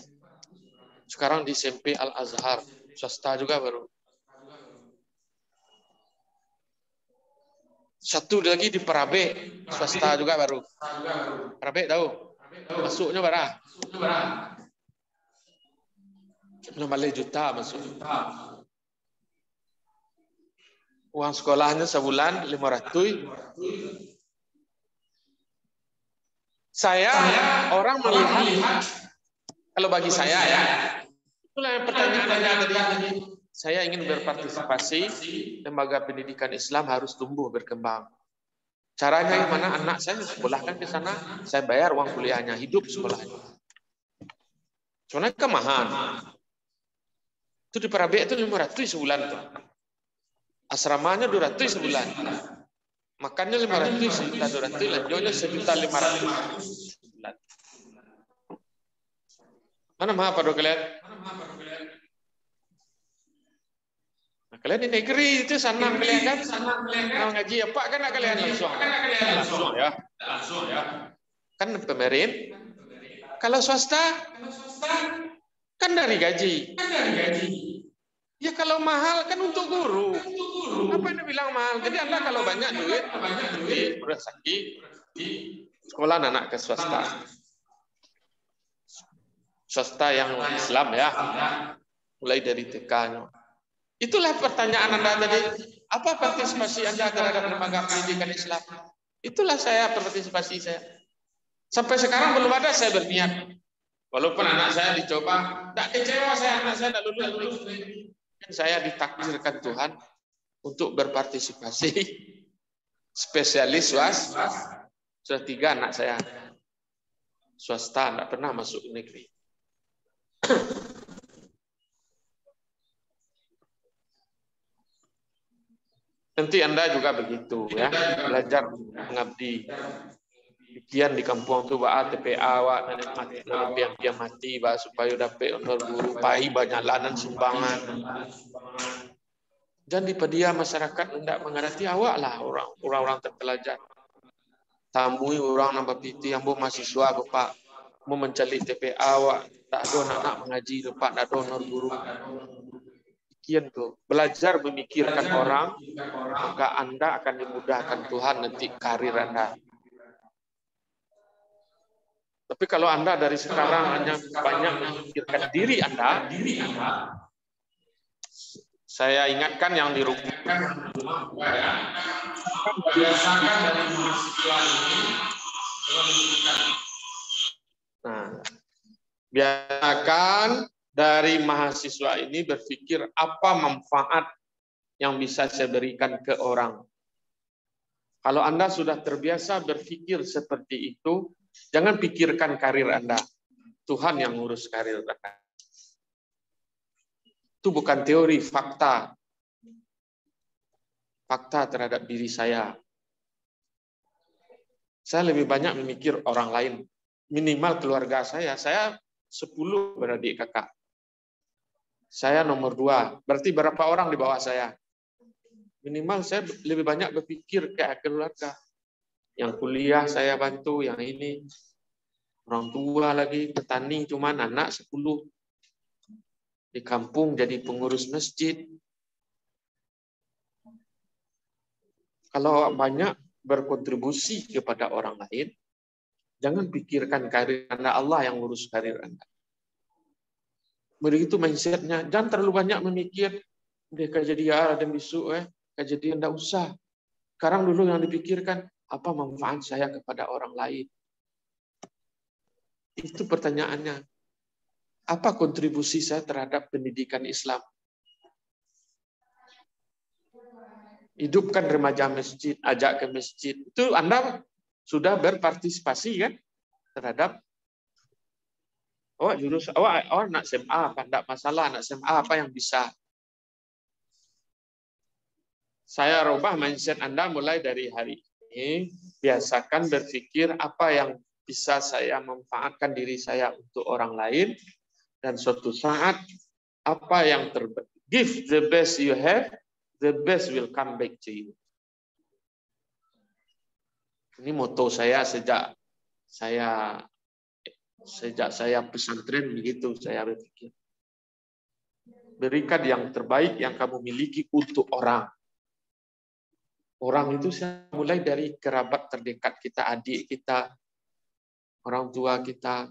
Speaker 2: Sekarang di SMP Al-Azhar. Swasta juga baru. Satu lagi di Parabe, swasta juga baru. Parabe tahu? Masuknya berapa? 6 juta masuk. Uang sekolahnya sebulan 500. Saya orang melihat, kalau bagi saya ya, itulah yang pertanyaan Anda tadi. Saya ingin berpartisipasi, lembaga pendidikan Islam harus tumbuh berkembang. Caranya gimana? Anak saya sekolahkan ke sana, saya bayar uang kuliahnya, hidup sekolahnya. Soalnya kan mahal. Itu di Parabe itu 500 sebulan tuh. Asramanya 200 sebulan. Makannya 500, 1.200, lanjutnya 1.500 sebulan. Mana mahal pada kalian? Nah, kalian di negeri itu sana kalian kan? Kalau ngaji apa kan kalian langsung ya. Kan pemerintah. Kalau swasta kan dari gaji. Ya kalau mahal kan untuk guru. Apa yang bilang mahal? Jadi Anda kalau banyak duit, udah sakit, sekolah anak ke swasta. Swasta yang Islam ya. Mulai dari TK-nya. Itulah pertanyaan Anda tadi. Apa partisipasi Anda terhadap lembaga pendidikan Islam? Itulah saya partisipasi saya. Sampai sekarang belum ada saya berniat. Walaupun anak saya dicoba, tidak kecewa saya, anak saya tidak lulus. Saya ditakdirkan Tuhan untuk berpartisipasi spesialis swasta. Sudah 3 anak saya swasta, tidak pernah masuk negeri. Nanti Anda juga begitu ya, belajar mengabdi. Bikian di kampung tu ba TPA wa yang mati ba supaya dapat honor guru pai banyak lanan sumbangan. Dan di pedia masyarakat hendak mengerti awak lah orang-orang terpelajar. Tamui orang nambah piti yang mahasiswa Bapak mau mencari TPA wa tak ada anak mengaji Bapak tak ada honor guru. Kian tuh belajar memikirkan orang, maka Anda akan dimudahkan Tuhan nanti karir Anda. Tapi kalau Anda dari sekarang hanya banyak memikirkan diri Anda, saya ingatkan yang di rumah biasakan dari mahasiswa ini. Nah, biasakan dari mahasiswa ini berpikir apa manfaat yang bisa saya berikan ke orang. Kalau Anda sudah terbiasa berpikir seperti itu, jangan pikirkan karir Anda. Tuhan yang ngurus karir Anda. Itu bukan teori, fakta. Fakta terhadap diri saya. Saya lebih banyak memikir orang lain. Minimal keluarga saya 10 beradik kakak. Saya nomor 2. Berarti berapa orang di bawah saya? Minimal saya lebih banyak berpikir kayak keluarga. Yang kuliah saya bantu, yang ini. Orang tua lagi, petani, cuman anak 10. Di kampung jadi pengurus masjid. Kalau banyak berkontribusi kepada orang lain, jangan pikirkan karir Anda, Allah yang ngurus karir Anda. Begitu mindsetnya, jangan terlalu banyak memikir, dia kejadian ada besok, kejadian tidak usah. Sekarang dulu yang dipikirkan, apa manfaat saya kepada orang lain? Itu pertanyaannya. Apa kontribusi saya terhadap pendidikan Islam? Hidupkan remaja masjid, ajak ke masjid. Itu Anda sudah berpartisipasi kan terhadap anak SMA, tidak masalah anak SMA apa yang bisa. Saya rubah mindset Anda mulai dari hari ini. Biasakan berpikir apa yang bisa saya manfaatkan diri saya untuk orang lain. Dan suatu saat, apa yang terbaik. Give the best you have, the best will come back to you. Ini moto saya sejak saya pesantren begitu saya berpikir. Berikan yang terbaik yang kamu miliki untuk orang. Orang itu mulai dari kerabat terdekat kita, adik kita, orang tua kita,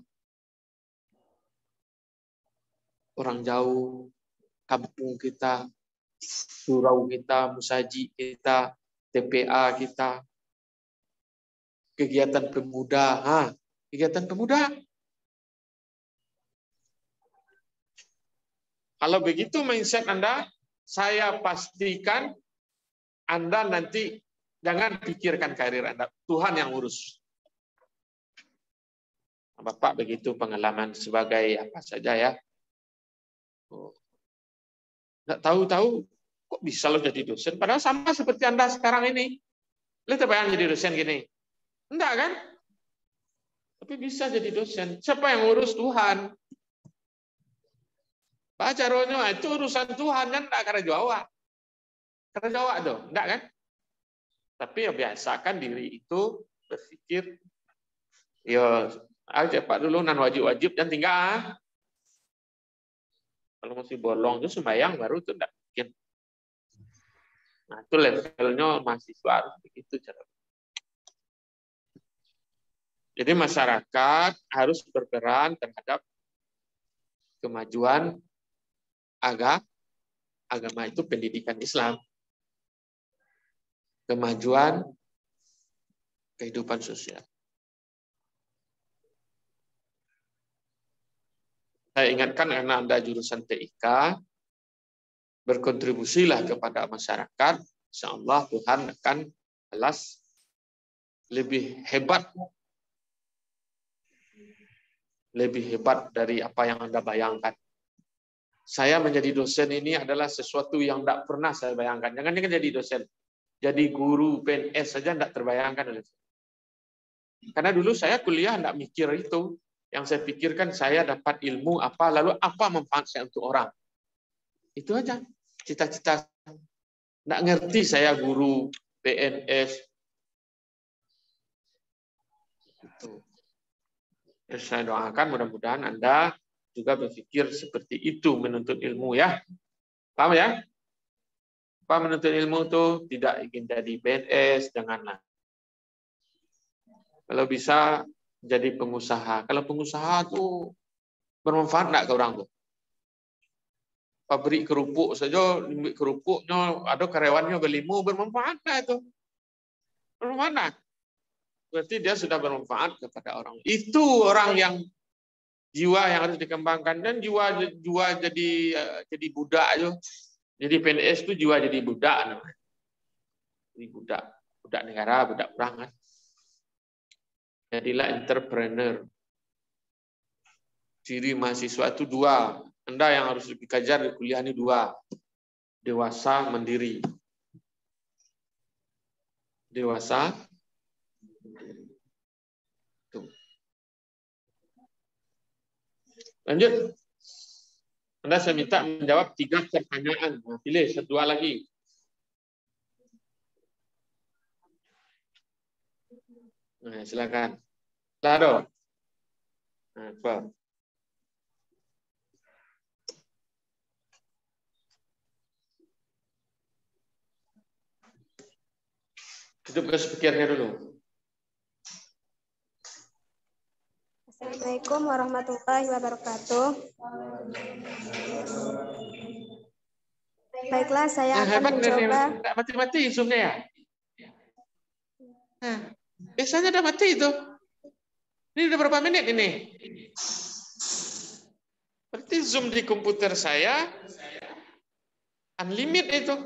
Speaker 2: orang jauh, kampung kita, surau kita, musaji kita, TPA kita, kegiatan pemuda. Kegiatan pemuda. Kalau begitu mindset Anda, saya pastikan Anda nanti jangan pikirkan karir Anda. Tuhan yang urus. Bapak begitu pengalaman sebagai apa saja ya. Nggak tahu-tahu kok bisa lo jadi dosen. Padahal sama seperti Anda sekarang ini. Lo terbayang jadi dosen gini? Enggak kan? Tapi bisa jadi dosen. Siapa yang urus? Tuhan. Pak Caronyo itu urusan Tuhan kan, enggak karena Jawa. Karena Jawa dong, enggak kan? Tapi ya biasakan diri itu berpikir, ya cepat dulu nan wajib-wajib dan tinggal. Kalau masih bolong itu sembahyang baru itu enggak mungkin. Nah itu levelnya mahasiswa harus begitu cara. Jadi masyarakat harus berperan terhadap kemajuan agama itu pendidikan Islam. Kemajuan kehidupan sosial. Saya ingatkan karena Anda jurusan TIK, berkontribusilah kepada masyarakat, insyaallah Tuhan akan balas lebih hebat dari apa yang Anda bayangkan. Saya menjadi dosen ini adalah sesuatu yang tidak pernah saya bayangkan. Jangan jadi dosen. Jadi guru PNS saja tidak terbayangkan oleh saya. Karena dulu saya kuliah tidak mikir itu. Yang saya pikirkan saya dapat ilmu apa, lalu apa manfaat saya untuk orang. Itu aja. Cita-cita. Tidak ngerti saya guru PNS. Itu. Saya doakan mudah-mudahan Anda juga berpikir seperti itu menuntut ilmu ya. Paham ya? Apa menuntut ilmu itu tidak ingin jadi PNS, janganlah. Kalau bisa jadi pengusaha. Kalau pengusaha itu bermanfaat enggak ke orang tuh? Pabrik kerupuk saja, kerupuknya ada karyawannya berlimu, bermanfaat enggak itu? Bermanfaat enggak? Berarti dia sudah bermanfaat kepada orang. Itu orang yang jiwa yang harus dikembangkan, dan jiwa jadi budak aja. Jadi PNS itu jiwa jadi budak namanya. Jadi budak negara, budak perang kan. Jadilah entrepreneur. Ciri mahasiswa itu dua. Anda yang harus lebih kejar di kuliah ini dua. Dewasa, mandiri. Dewasa, mandiri. Tuh. Lanjut. Anda saya minta menjawab 3 pertanyaan. Nah, pilih 2 lagi. Nah, silakan. Lado. Nah, apa? Tutup ke speakernya dulu.
Speaker 1: Assalamualaikum warahmatullahi wabarakatuh. Baiklah, saya akan mencoba.
Speaker 2: Nggak mati-mati zoom-nya ya? Nah, biasanya udah mati itu. Ini udah berapa menit ini? Berarti zoom di komputer saya unlimited itu.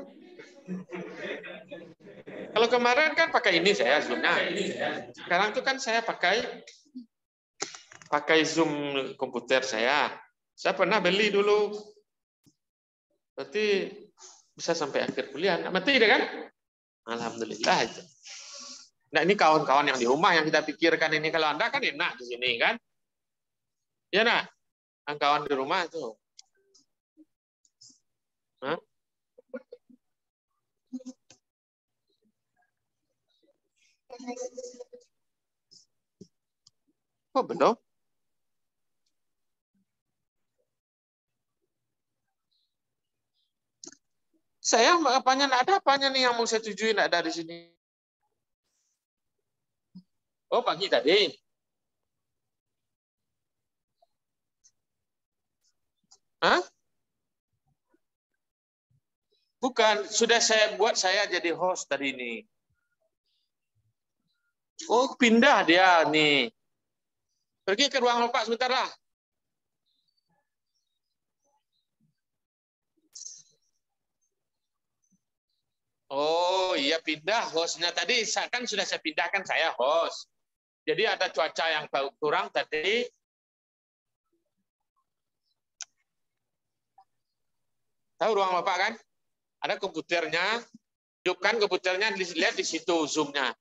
Speaker 2: Kalau kemarin kan pakai ini saya zoom-nya. Sekarang tuh kan saya pakai zoom komputer saya. Saya pernah beli dulu. Berarti bisa sampai akhir kuliah. Nggak mati deh kan? Alhamdulillah itu. Nah, ini kawan-kawan yang di rumah yang kita pikirkan ini. Kalau Anda kan enak di sini kan? Ya nak? Kawan di rumah itu. Hah? Oh, belum? Saya apanya enggak ada apanya nih yang mau saya tujuin enggak ada di sini. Oh, pagi tadi. Hah? Bukan, sudah saya buat saya jadi host tadi ini. Oh, pindah dia nih. Pergi ke ruang Bapak sebentar lah. Oh iya pindah hostnya tadi kan sudah saya pindahkan saya host. Jadi ada cuaca yang kurang tadi. Tahu ruang Bapak kan? Ada komputernya. Hidupkan komputernya lihat di situ zoom-nya.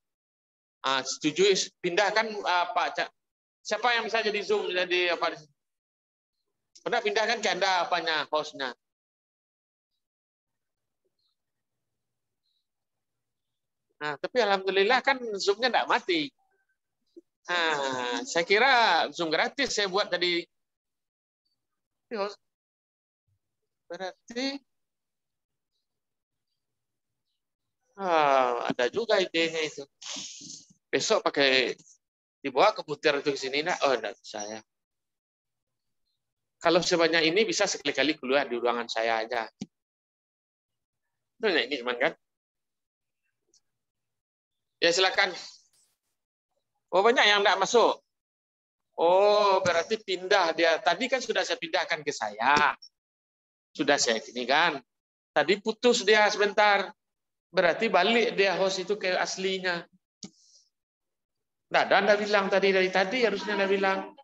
Speaker 2: Setuju pindahkan Pak. Siapa yang bisa jadi zoom jadi apa? Pernah pindahkan ke Anda apanya hostnya? Nah, tapi alhamdulillah kan zoom-nya enggak mati. Nah, saya kira zoom gratis saya buat tadi. Berarti ada juga idenya itu. Besok pakai dibawa komputer itu ke sini enggak? Oh, enggak bisa ya. Kalau sebanyak ini bisa sekali-kali keluar di ruangan saya aja. Nah, ini cuman kan. Ya silakan. Oh banyak yang enggak masuk. Oh berarti pindah dia. Tadi kan sudah saya pindahkan ke saya. Sudah saya gini kan. Tadi putus dia sebentar. Berarti balik dia host itu ke aslinya. Nggak ada Anda bilang tadi dari tadi harusnya Anda bilang.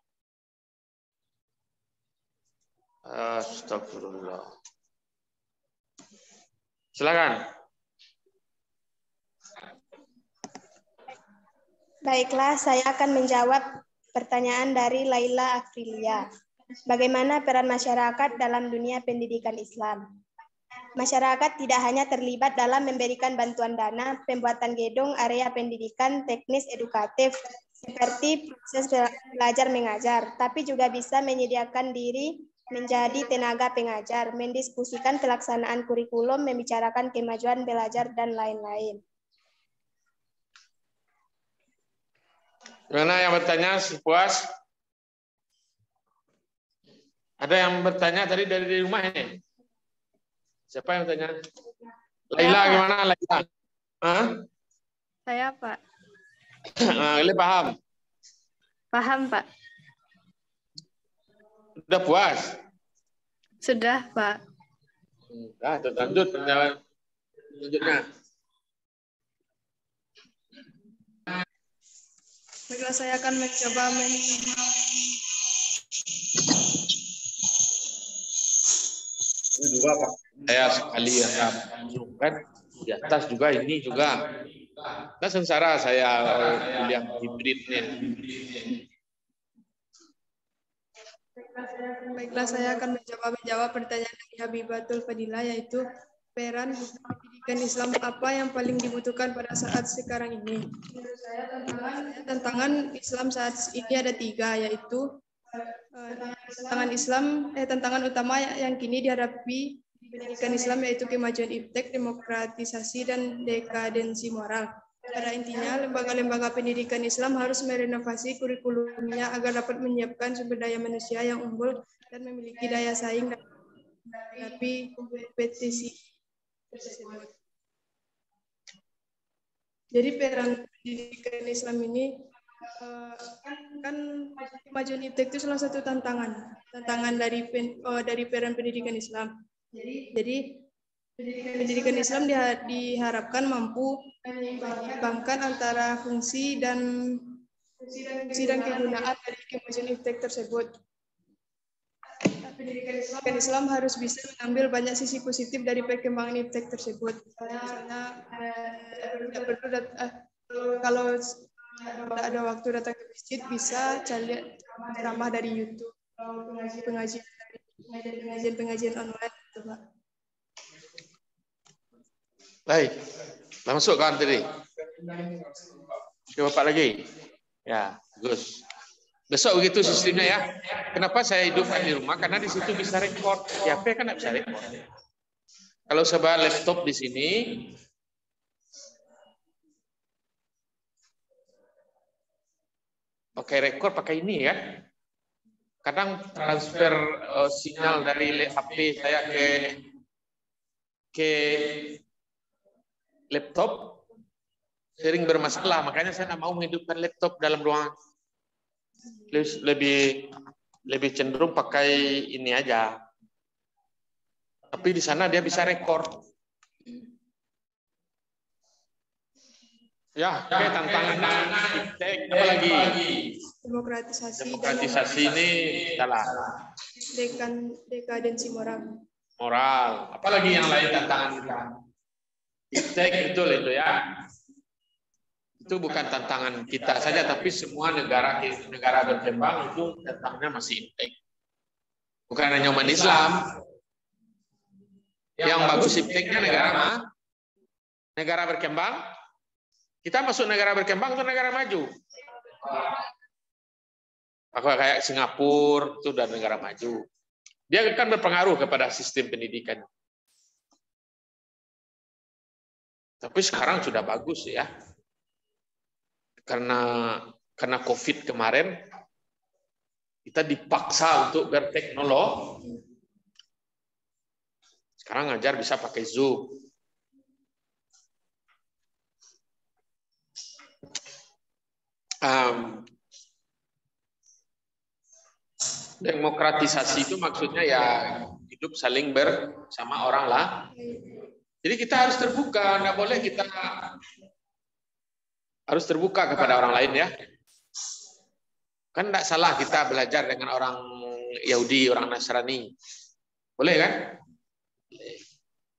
Speaker 2: Astagfirullah. Silakan.
Speaker 1: Baiklah, saya akan menjawab pertanyaan dari Laila Afrilia. Bagaimana peran masyarakat dalam dunia pendidikan Islam? Masyarakat tidak hanya terlibat dalam memberikan bantuan dana, pembuatan gedung, area pendidikan, teknis edukatif, seperti proses belajar mengajar, tapi juga bisa menyediakan diri menjadi tenaga pengajar, mendiskusikan pelaksanaan kurikulum, membicarakan kemajuan belajar, dan lain-lain.
Speaker 2: Mana yang bertanya puas? Ada yang bertanya tadi dari rumah ini? Siapa yang bertanya? Laila
Speaker 4: Pak.
Speaker 2: gimana Laila? Hah?
Speaker 4: Saya, Pak.
Speaker 2: Laila paham?
Speaker 4: Paham, Pak.
Speaker 2: Sudah puas?
Speaker 4: Sudah, Pak.
Speaker 2: Lanjut penjawab selanjutnya.
Speaker 4: Baiklah, saya akan mencoba
Speaker 2: Ini juga Pak. Saya sekali kan di atas juga ini juga. Nah sengsara saya kuliah hibrid nih.
Speaker 4: Baiklah, saya akan mencoba menjawab pertanyaan dari Habibatul Fadilah, yaitu peran pendidikan Islam apa yang paling dibutuhkan pada saat sekarang ini. Menurut saya tantangan Islam saat ini ada 3, yaitu tantangan utama yang kini dihadapi pendidikan Islam yaitu kemajuan iptek, demokratisasi, dan dekadensi moral. Pada intinya, lembaga-lembaga pendidikan Islam harus merenovasi kurikulumnya agar dapat menyiapkan sumber daya manusia yang unggul dan memiliki daya saing dalam menghadapi kompetisi tersebut. Jadi peran pendidikan Islam ini kan kemajuan iptek itu salah satu tantangan dari peran pendidikan Islam. Jadi pendidikan Islam diharapkan mampu menyeimbangkan antara fungsi dan kegunaan dari kemajuan iptek tersebut. Pendidikan Islam harus bisa mengambil banyak sisi positif dari perkembangan iptek tersebut. Misalnya kalau tidak ada waktu datang ke masjid, bisa cari ceramah dari YouTube, pengajian online, gitu, Pak.
Speaker 2: Baik, masuk kan tadi. Ke Bapak lagi. Ya, bagus. Besok begitu sistemnya ya. Kenapa saya hidupkan di rumah? Karena di situ bisa record. Di HP kan nggak bisa record. Kalau sebuah laptop di sini, pakai rekor pakai ini ya. Kadang transfer sinyal dari HP saya ke laptop sering bermasalah, makanya saya tidak mau menghidupkan laptop dalam ruangan. Lebih cenderung pakai ini aja. Tapi di sana dia bisa rekor. Ya, oke, tantangannya apa lagi? Demokratisasi ini salah.
Speaker 4: Dekadensi moral.
Speaker 2: Moral. Apalagi yang lain tantangan kita? Iptek betul itu ya. Itu bukan tantangan kita saja, tapi semua negara berkembang itu tantangannya masih iptek. Bukan hanya umat Islam. Yang bagus ipteknya negara berkembang. Kita masuk negara berkembang atau negara maju? Kayak Singapura itu udah negara maju. Dia akan berpengaruh kepada sistem pendidikan. Tapi sekarang sudah bagus ya. Karena COVID kemarin kita dipaksa untuk berteknologi. Sekarang ngajar bisa pakai Zoom. Demokratisasi itu maksudnya ya hidup saling bersama orang lah. Jadi kita harus terbuka, nggak boleh kita harus terbuka kepada orang lain ya. Kan nggak salah kita belajar dengan orang Yahudi, orang Nasrani, boleh kan?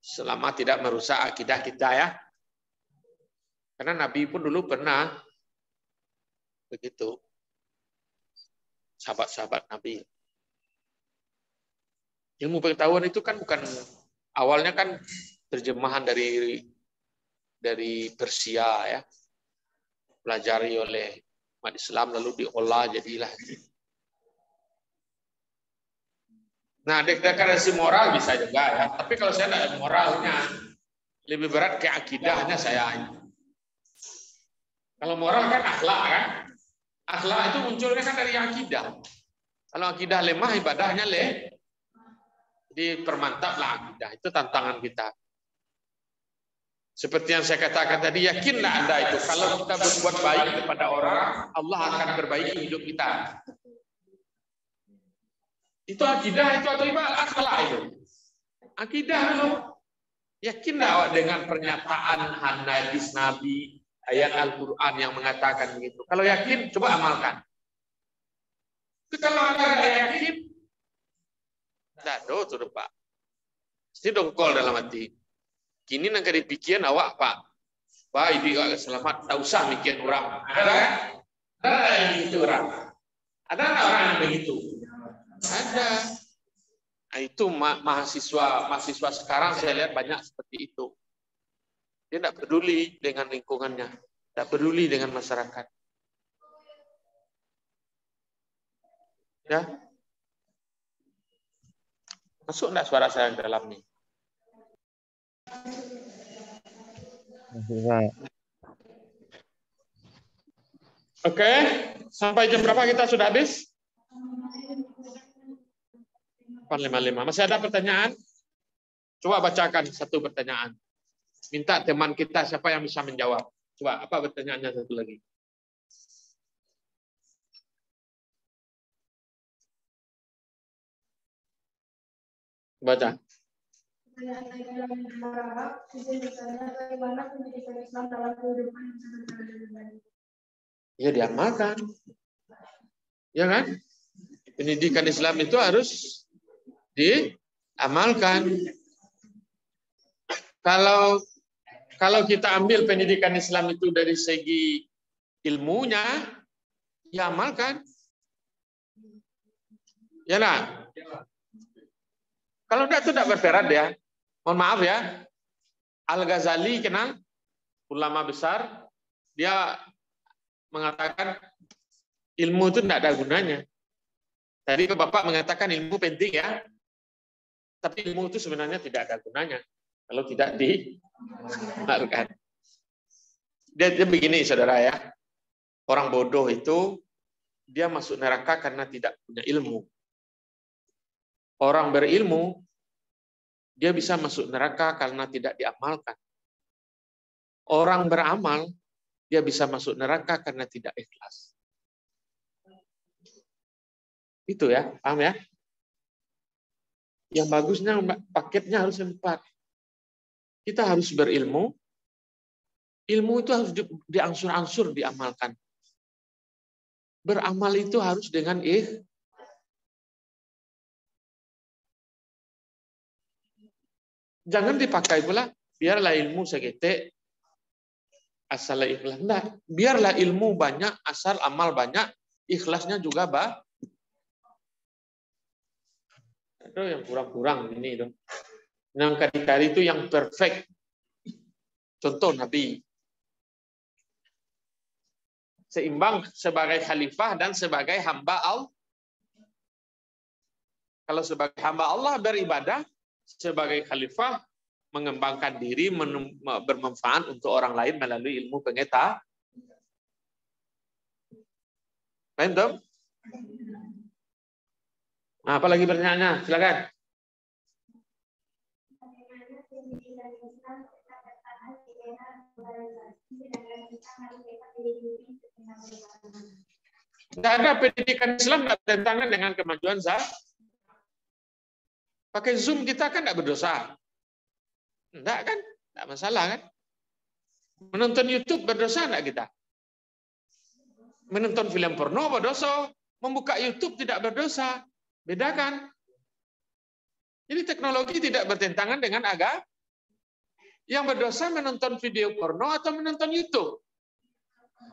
Speaker 2: Selama tidak merusak akidah kita ya. Karena Nabi pun dulu pernah begitu. Sahabat-sahabat Nabi. Ilmu pengetahuan itu kan bukan awalnya kan terjemahan dari Persia ya. Pelajari oleh umat Islam lalu diolah jadilah. Nah, deklarasi moral bisa juga ya. Tapi kalau saya tidak ada moralnya, lebih berat ke akidahnya saya. Kalau moral kan akhlak kan. Akhlak itu munculnya kan dari akidah. Kalau akidah lemah, ibadahnya dipermantaplah akidah. Itu tantangan kita. Seperti yang saya katakan tadi, yakinlah Anda itu. Kalau kita berbuat baik kepada orang, Allah akan perbaiki hidup kita. Itu akidah itu atau ibadah? Akhlak itu. Akidah dulu. Yakinlah dengan pernyataan hadis Nabi, ayat Al-Quran yang mengatakan begitu. Kalau yakin, coba amalkan. Itu kalau Anda tidak yakin, tidak tuh Pak. Mesti dongkol dalam hati. Kini nangka dipikiran awak Pak. Pak, ibu selamat, tak usah mikirin orang. Ada kan? Ada yang begitu orang. Ada orang yang begitu? Ada. Nah, itu mahasiswa sekarang saya lihat banyak seperti itu. Dia tidak peduli dengan lingkungannya, tidak peduli dengan masyarakat. Ya, masuk enggak suara saya ke dalam nih? Oke, sampai jam berapa kita sudah habis? 4:55. Masih ada pertanyaan? Coba bacakan satu pertanyaan. Minta teman kita siapa yang bisa menjawab. Coba, apa pertanyaannya satu lagi? Baca. Ya diamalkan. Ya kan? Pendidikan Islam itu harus diamalkan. Kalau kita ambil pendidikan Islam itu dari segi ilmunya, diamalkan. Ya nah. Kalau enggak itu tidak berperan ya. Mohon maaf ya. Al-Ghazali kenal? Ulama besar. Dia mengatakan ilmu itu tidak ada gunanya. Tadi Bapak mengatakan ilmu penting ya. Tapi ilmu itu sebenarnya tidak ada gunanya. Kalau tidak dibenarkan. Dia begini, saudara ya. Orang bodoh itu dia masuk neraka karena tidak punya ilmu. Orang berilmu dia bisa masuk neraka karena tidak diamalkan. Orang beramal dia bisa masuk neraka karena tidak ikhlas. Itu ya, paham ya? Yang bagusnya paketnya harus 4. Kita harus berilmu. Ilmu itu harus diangsur-angsur diamalkan. Beramal itu harus dengan jangan dipakai pula, biarlah ilmu segete, asal ikhlas. Nah, biarlah ilmu banyak, asal amal banyak, ikhlasnya juga Itu yang kurang-kurang ini dong. Yang kali-kali itu yang perfect. Contoh Nabi. Seimbang sebagai khalifah dan sebagai hamba Allah. Kalau sebagai hamba Allah beribadah, sebagai khalifah mengembangkan diri, bermanfaat untuk orang lain melalui ilmu pengetahuan. Paham dong? Nah, apa lagi pertanyaannya? Silakan. Tidak ada pendidikan Islam tidak bertentangan dengan kemajuan zaman. Pakai Zoom kita kan tidak berdosa. Tidak kan? Tidak masalah kan? Menonton YouTube berdosa tidak kita? Menonton film porno berdosa. Membuka YouTube tidak berdosa. Beda kan? Jadi teknologi tidak bertentangan dengan agama. Yang berdosa menonton video porno atau menonton YouTube.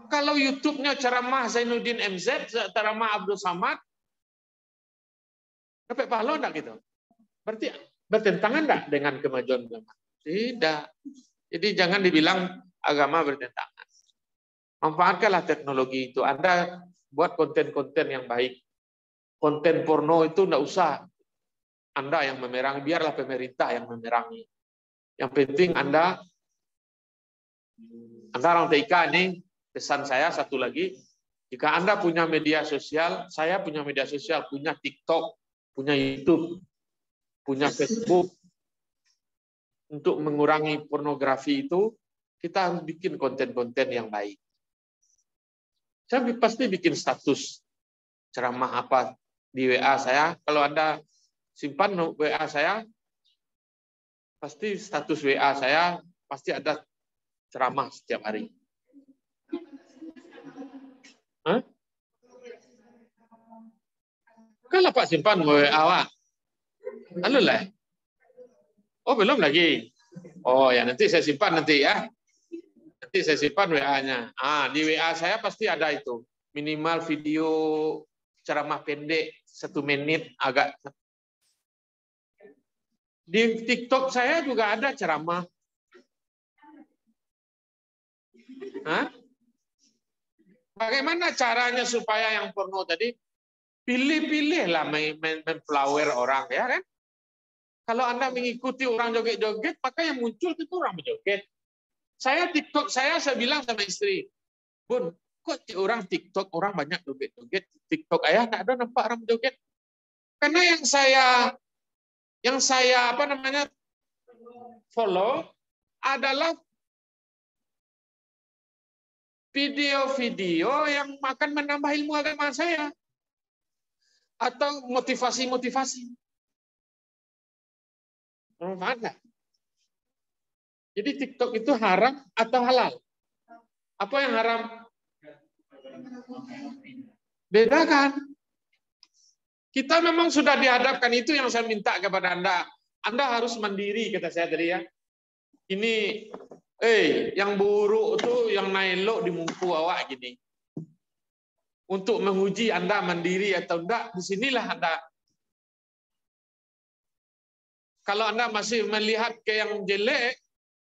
Speaker 2: Kalau YouTube-nya ceramah Zainuddin MZ, ceramah Abdul Samad, dapat pahala enggak gitu? Berarti bertentangan enggak dengan kemajuan agama? Tidak. Jadi jangan dibilang agama bertentangan. Manfaatkanlah teknologi itu. Anda buat konten-konten yang baik. Konten porno itu enggak usah Anda yang memerangi, biarlah pemerintah yang memerangi. Yang penting Anda orang TIK ini, pesan saya satu lagi, jika Anda punya media sosial, saya punya media sosial, punya TikTok, punya YouTube, punya Facebook, untuk mengurangi pornografi itu, kita harus bikin konten-konten yang baik. Saya pasti bikin status ceramah apa di WA saya. Kalau Anda simpan WA saya, pasti status WA saya pasti ada ceramah setiap hari. Hah? Kalau Pak simpan WA Pak. Halo lah. Oh belum lagi. Oh ya nanti saya simpan nanti ya. Nanti saya simpan WA-nya. Di WA saya pasti ada itu. Minimal video ceramah pendek 1 menit agak. Di TikTok saya juga ada ceramah. Hah? Bagaimana caranya supaya yang porno tadi pilih-pilihlah memflower orang ya kan? Kalau Anda mengikuti orang joget-joget, maka yang muncul itu orang berjoget. Saya TikTok saya bilang sama istri, Bun, kok orang TikTok orang banyak joget-joget, TikTok ayah nggak ada nampak orang berjoget. Karena yang saya follow adalah video-video yang akan menambah ilmu agama saya. Atau motivasi-motivasi. Mana? Jadi TikTok itu haram atau halal? Apa yang haram? Bedakan. Kita memang sudah dihadapkan, itu yang saya minta kepada Anda. Anda harus mandiri, kata saya tadi ya. Ini yang buruk itu yang nailok di muka awak gini. Untuk menguji Anda mandiri atau enggak, disinilah Anda. Kalau Anda masih melihat ke yang jelek,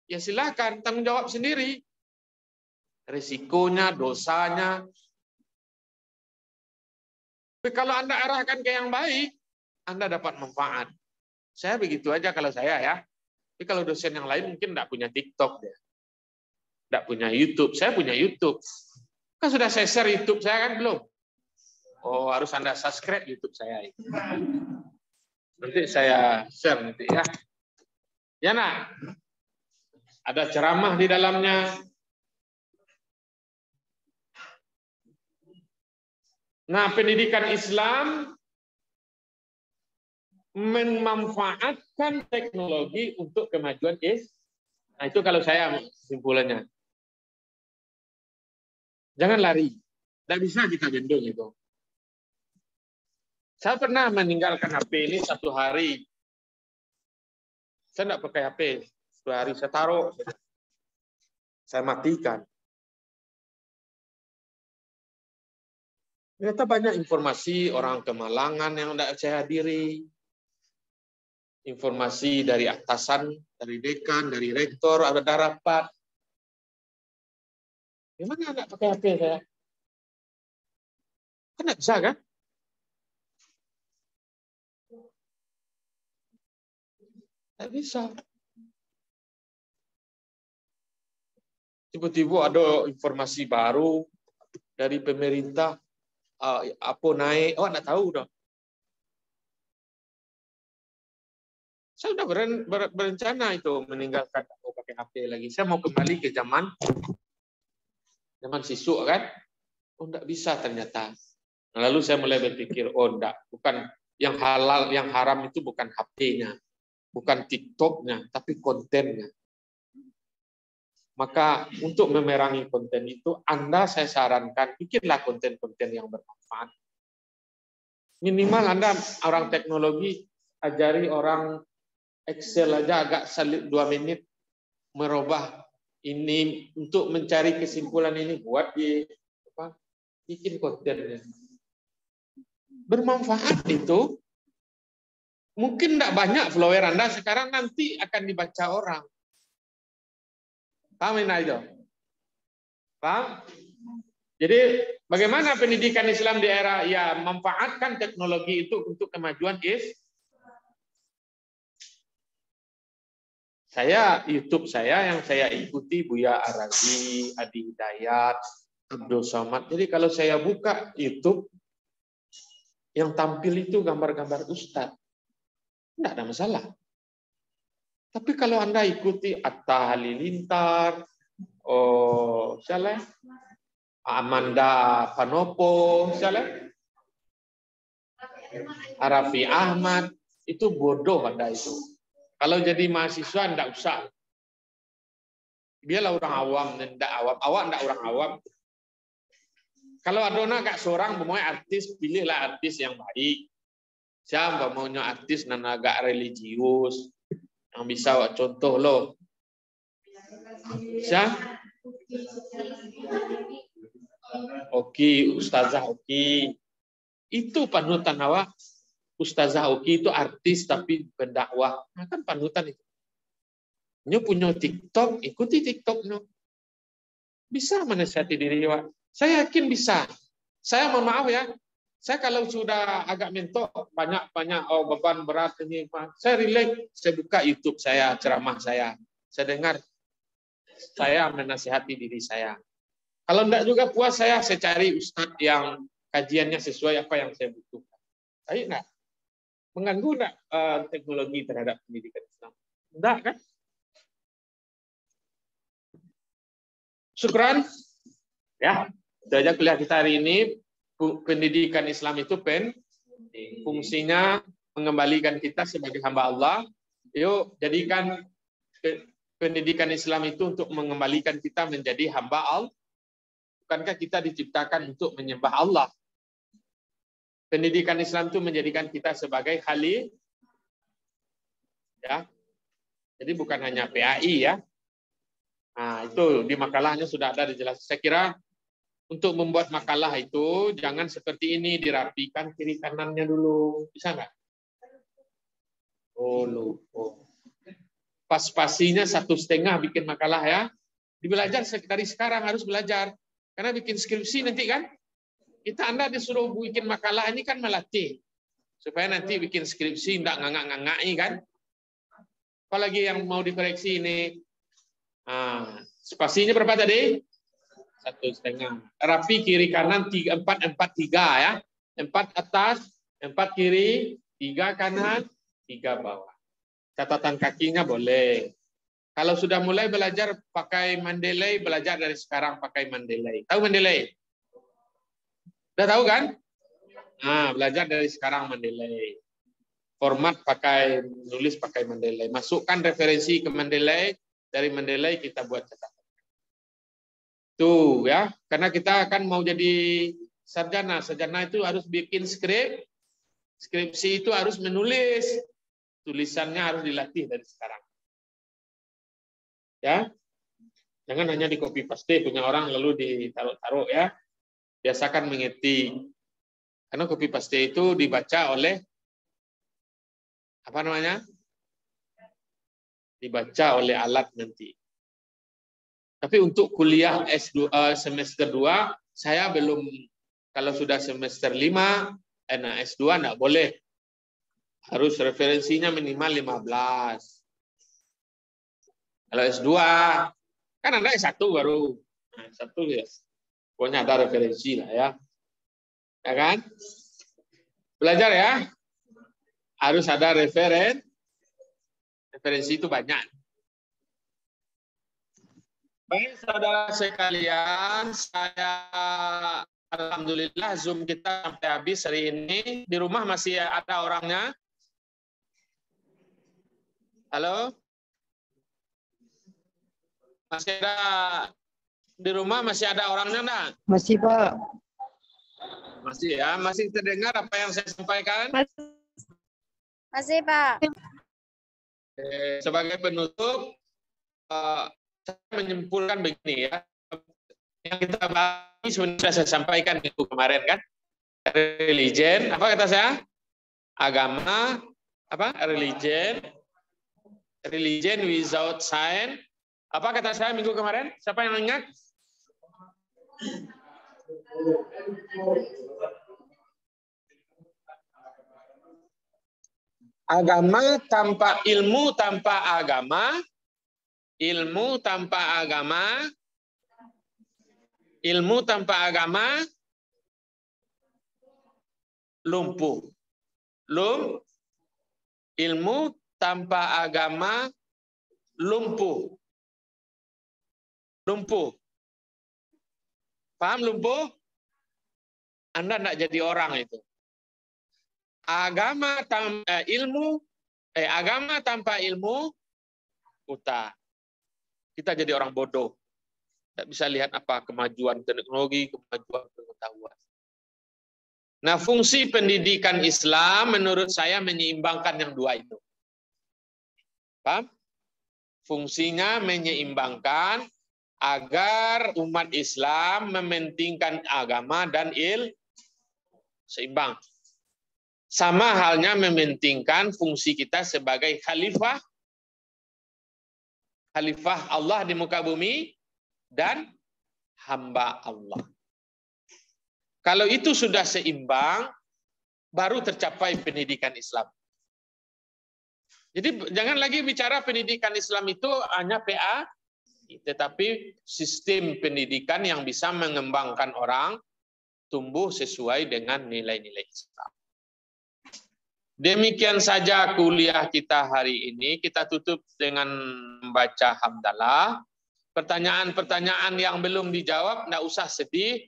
Speaker 2: ya silakan tanggung jawab sendiri. Risikonya, dosanya. Tapi kalau Anda arahkan ke yang baik, Anda dapat manfaat. Saya begitu aja kalau saya ya. Tapi kalau dosen yang lain mungkin enggak punya TikTok dia. Enggak punya YouTube. Saya punya YouTube. Kan sudah saya share YouTube saya kan belum? Oh, harus Anda subscribe YouTube saya. Nanti saya share nanti ya. Ya, Nak. Ada ceramah di dalamnya. Nah, pendidikan Islam memanfaatkan teknologi untuk kemajuan Nah, itu kalau saya kesimpulannya. Jangan lari. Tidak bisa kita gendong itu. Saya pernah meninggalkan HP ini 1 hari. Saya tidak pakai HP. 1 hari saya taruh. Saya matikan. Ternyata banyak informasi orang kemalangan yang tidak saya hadiri. Informasi dari atasan, dari dekan, dari rektor, ada rapat. Gimana enggak pakai HP saya? Kan enggak bisa kan? Enggak bisa. Tiba-tiba ada informasi baru dari pemerintah, apa naik, enggak tahu dong. Saya sudah berencana itu meninggalkan pakai HP lagi. Saya mau kembali ke zaman sisuk kan? Oh, enggak bisa ternyata. Nah, lalu saya mulai berpikir, oh enggak, bukan yang halal, yang haram itu bukan HP-nya, bukan TikTok-nya, tapi kontennya. Maka untuk memerangi konten itu, saya sarankan bikinlah konten-konten yang bermanfaat. Minimal Anda orang teknologi, ajari orang Excel aja agak 2 menit merubah ini untuk mencari kesimpulan ini, buat bikin kontennya. Bermanfaat itu. Mungkin tidak banyak follower Anda sekarang, nanti akan dibaca orang. Paham ini itu? Paham? Jadi bagaimana pendidikan Islam di era ya memanfaatkan teknologi itu untuk kemajuan YouTube saya yang saya ikuti Buya Arazi, Adi Hidayat, Abdul Somad. Jadi kalau saya buka YouTube, yang tampil itu gambar-gambar ustadz. Tidak ada masalah. Tapi kalau Anda ikuti Atta Halilintar, Amanda Panopo, Arafi Ahmad, itu bodoh Anda itu. Kalau jadi mahasiswa enggak usah. Biarlah orang awam, enggak awam. Awak enggak orang awam. Kalau adona gak seorang pemain artis, pilihlah artis yang baik. Siapa maunya artis dan agak religius yang bisa contoh lo. Siapa? Oki, Ustazah Oki. Itu panutan awak. Ustazah Oki itu artis tapi pendakwah. Nah, kan panutan itu. Nyo punya TikTok, ikuti TikToknya. Bisa menasihati diri awak. Saya yakin bisa. Saya mohon maaf ya. Saya kalau sudah agak mentok banyak beban berat ini, saya relax, saya buka YouTube saya, ceramah saya dengar, saya menasihati diri saya. Kalau enggak juga puas saya cari ustadz yang kajiannya sesuai apa yang saya butuhkan. Tapi enggak mengganggu enggak teknologi terhadap pendidikan Islam? Enggak kan? Syukran. Ya, itu aja kuliah kita hari ini. Pendidikan Islam itu fungsinya mengembalikan kita sebagai hamba Allah. Yuk jadikan pendidikan Islam itu untuk mengembalikan kita menjadi hamba Allah. Bukankah kita diciptakan untuk menyembah Allah? Pendidikan Islam itu menjadikan kita sebagai khalil. Ya. Jadi bukan hanya PAI ya. Nah, itu di makalahnya sudah ada dijelaskan. Saya kira untuk membuat makalah itu jangan seperti ini, dirapikan kiri kanannya dulu. Bisa nggak? Pas-pasinya 1,5 bikin makalah ya. Dibelajar dari sekarang harus belajar. Karena bikin skripsi nanti kan, Anda disuruh bikin makalah ini kan melatih. Supaya nanti bikin skripsi enggak ngangak-ngangai kan. Apalagi yang mau dikoreksi ini? Spasinya berapa tadi? 1,5. Rapi kiri kanan 4, 4, 3 ya. 4 atas, 4 kiri, 3 kanan, 3 bawah. Catatan kakinya boleh. Kalau sudah mulai belajar pakai Mendeley, belajar dari sekarang pakai Mendeley. Tahu Mendeley? Udah tahu kan? Belajar dari sekarang Mendeley. Format pakai, nulis pakai Mendeley. Masukkan referensi ke Mendeley, dari Mendeley kita buat catatan. Tuh ya, karena kita akan mau jadi sarjana. Sarjana itu harus bikin skrip. Skripsi itu harus menulis. Tulisannya harus dilatih dari sekarang. Ya. Jangan hanya di copy paste punya orang lalu ditaruh-taruh ya. Biasakan mengetik. Karena copy paste itu dibaca oleh apa namanya? Dibaca oleh alat nanti. Tapi untuk kuliah S2 semester 2 saya belum, kalau sudah semester 5 S2 enggak boleh. Harus referensinya minimal 15. Kalau S2 kan ada S1 baru. S1 ya. Pokoknya ada referensi lah ya. Ya kan? Belajar ya. Harus ada referensi itu banyak. Baik saudara sekalian, saya alhamdulillah Zoom kita sampai habis hari ini. Di rumah masih ada orangnya? Halo? Masih ada di rumah, masih ada orangnya enggak?
Speaker 3: Masih, Pak.
Speaker 2: Masih ya, masih terdengar apa yang saya sampaikan?
Speaker 8: Masih, Pak.
Speaker 2: Sebagai penutup, saya menyimpulkan begini ya. Yang kita bahas sudah saya sampaikan minggu kemarin kan. Religion, apa kata saya? Agama, apa? Religion without science. Apa kata saya minggu kemarin? Siapa yang ingat? Agama tanpa ilmu, tanpa agama. Ilmu tanpa agama. Ilmu tanpa agama. Lumpuh. Ilmu tanpa agama. Lumpuh. Lumpuh. Paham lumpuh? Anda tidak jadi orang itu. Agama tanpa ilmu buta. Kita jadi orang bodoh. Tidak bisa lihat apa kemajuan teknologi, kemajuan pengetahuan. Nah, fungsi pendidikan Islam menurut saya menyeimbangkan yang dua itu. Paham? Fungsinya menyeimbangkan agar umat Islam mementingkan agama dan seimbang. Sama halnya mementingkan fungsi kita sebagai khalifah Allah di muka bumi dan hamba Allah. Kalau itu sudah seimbang, baru tercapai pendidikan Islam. Jadi jangan lagi bicara pendidikan Islam itu hanya PA, tetapi sistem pendidikan yang bisa mengembangkan orang tumbuh sesuai dengan nilai-nilai Islam. Demikian saja kuliah kita hari ini. Kita tutup dengan membaca hamdalah. Pertanyaan-pertanyaan yang belum dijawab, tidak usah sedih.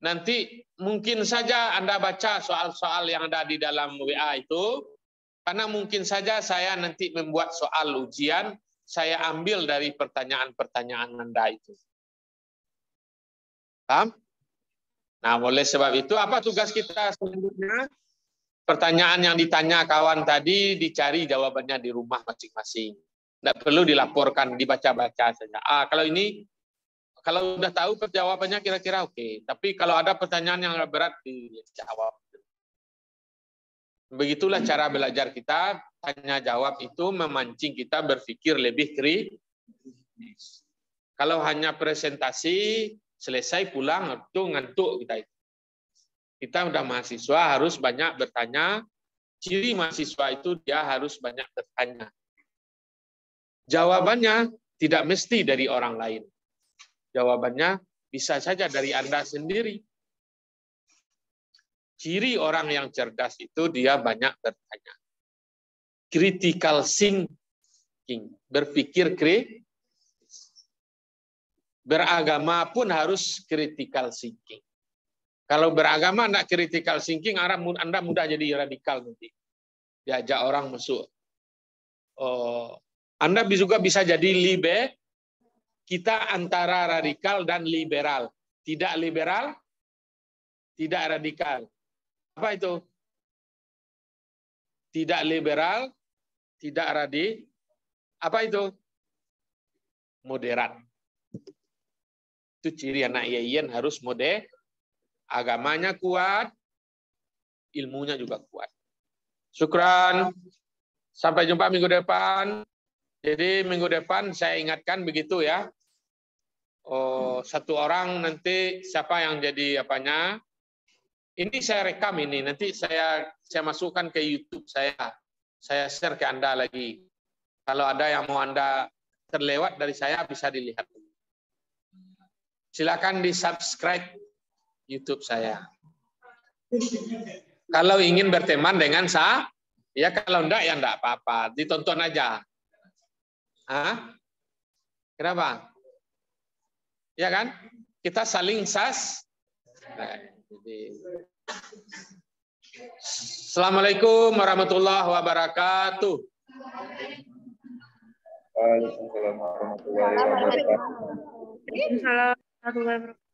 Speaker 2: Nanti mungkin saja Anda baca soal-soal yang ada di dalam WA itu. Karena mungkin saja saya nanti membuat soal ujian, saya ambil dari pertanyaan-pertanyaan Anda itu. Paham? Nah, oleh sebab itu, apa tugas kita selanjutnya? Pertanyaan yang ditanya kawan tadi dicari jawabannya di rumah masing-masing. Tidak perlu dilaporkan, dibaca-baca saja. Kalau ini, kalau udah tahu jawabannya kira-kira oke. Tapi kalau ada pertanyaan yang berat, dijawab. Begitulah cara belajar kita. Tanya jawab itu memancing kita berpikir lebih kritis. Kalau hanya presentasi, selesai pulang, itu ngantuk kita itu. Kita udah mahasiswa harus banyak bertanya. Ciri mahasiswa itu dia harus banyak bertanya. Jawabannya tidak mesti dari orang lain. Jawabannya bisa saja dari Anda sendiri. Ciri orang yang cerdas itu dia banyak bertanya. Critical thinking, berpikir kritis. Beragama pun harus critical thinking. Kalau beragama tidak critical thinking, Anda mudah jadi radikal nanti. Diajak orang masuk. Anda juga bisa jadi kita antara radikal dan liberal. Tidak liberal, tidak radikal. Apa itu? Tidak liberal, tidak radikal. Apa itu? Moderat. Itu ciri anak yayan harus moderat. Agamanya kuat, ilmunya juga kuat. Syukran. Sampai jumpa minggu depan. Jadi minggu depan saya ingatkan begitu ya. Satu orang nanti siapa yang jadi apanya. Ini saya rekam ini. Nanti saya masukkan ke YouTube saya. Saya share ke Anda lagi. Kalau ada yang mau Anda terlewat dari saya bisa dilihat. Silakan di-subscribe YouTube saya. Kalau ingin berteman dengan saya, ya kalau enggak ya enggak apa-apa, ditonton aja. Hah? Kenapa? Ya kan? Kita saling Assalamualaikum warahmatullahi wabarakatuh.
Speaker 7: Waalaikumsalam warahmatullahi wabarakatuh.
Speaker 8: Waalaikumsalam warahmatullahi wabarakatuh.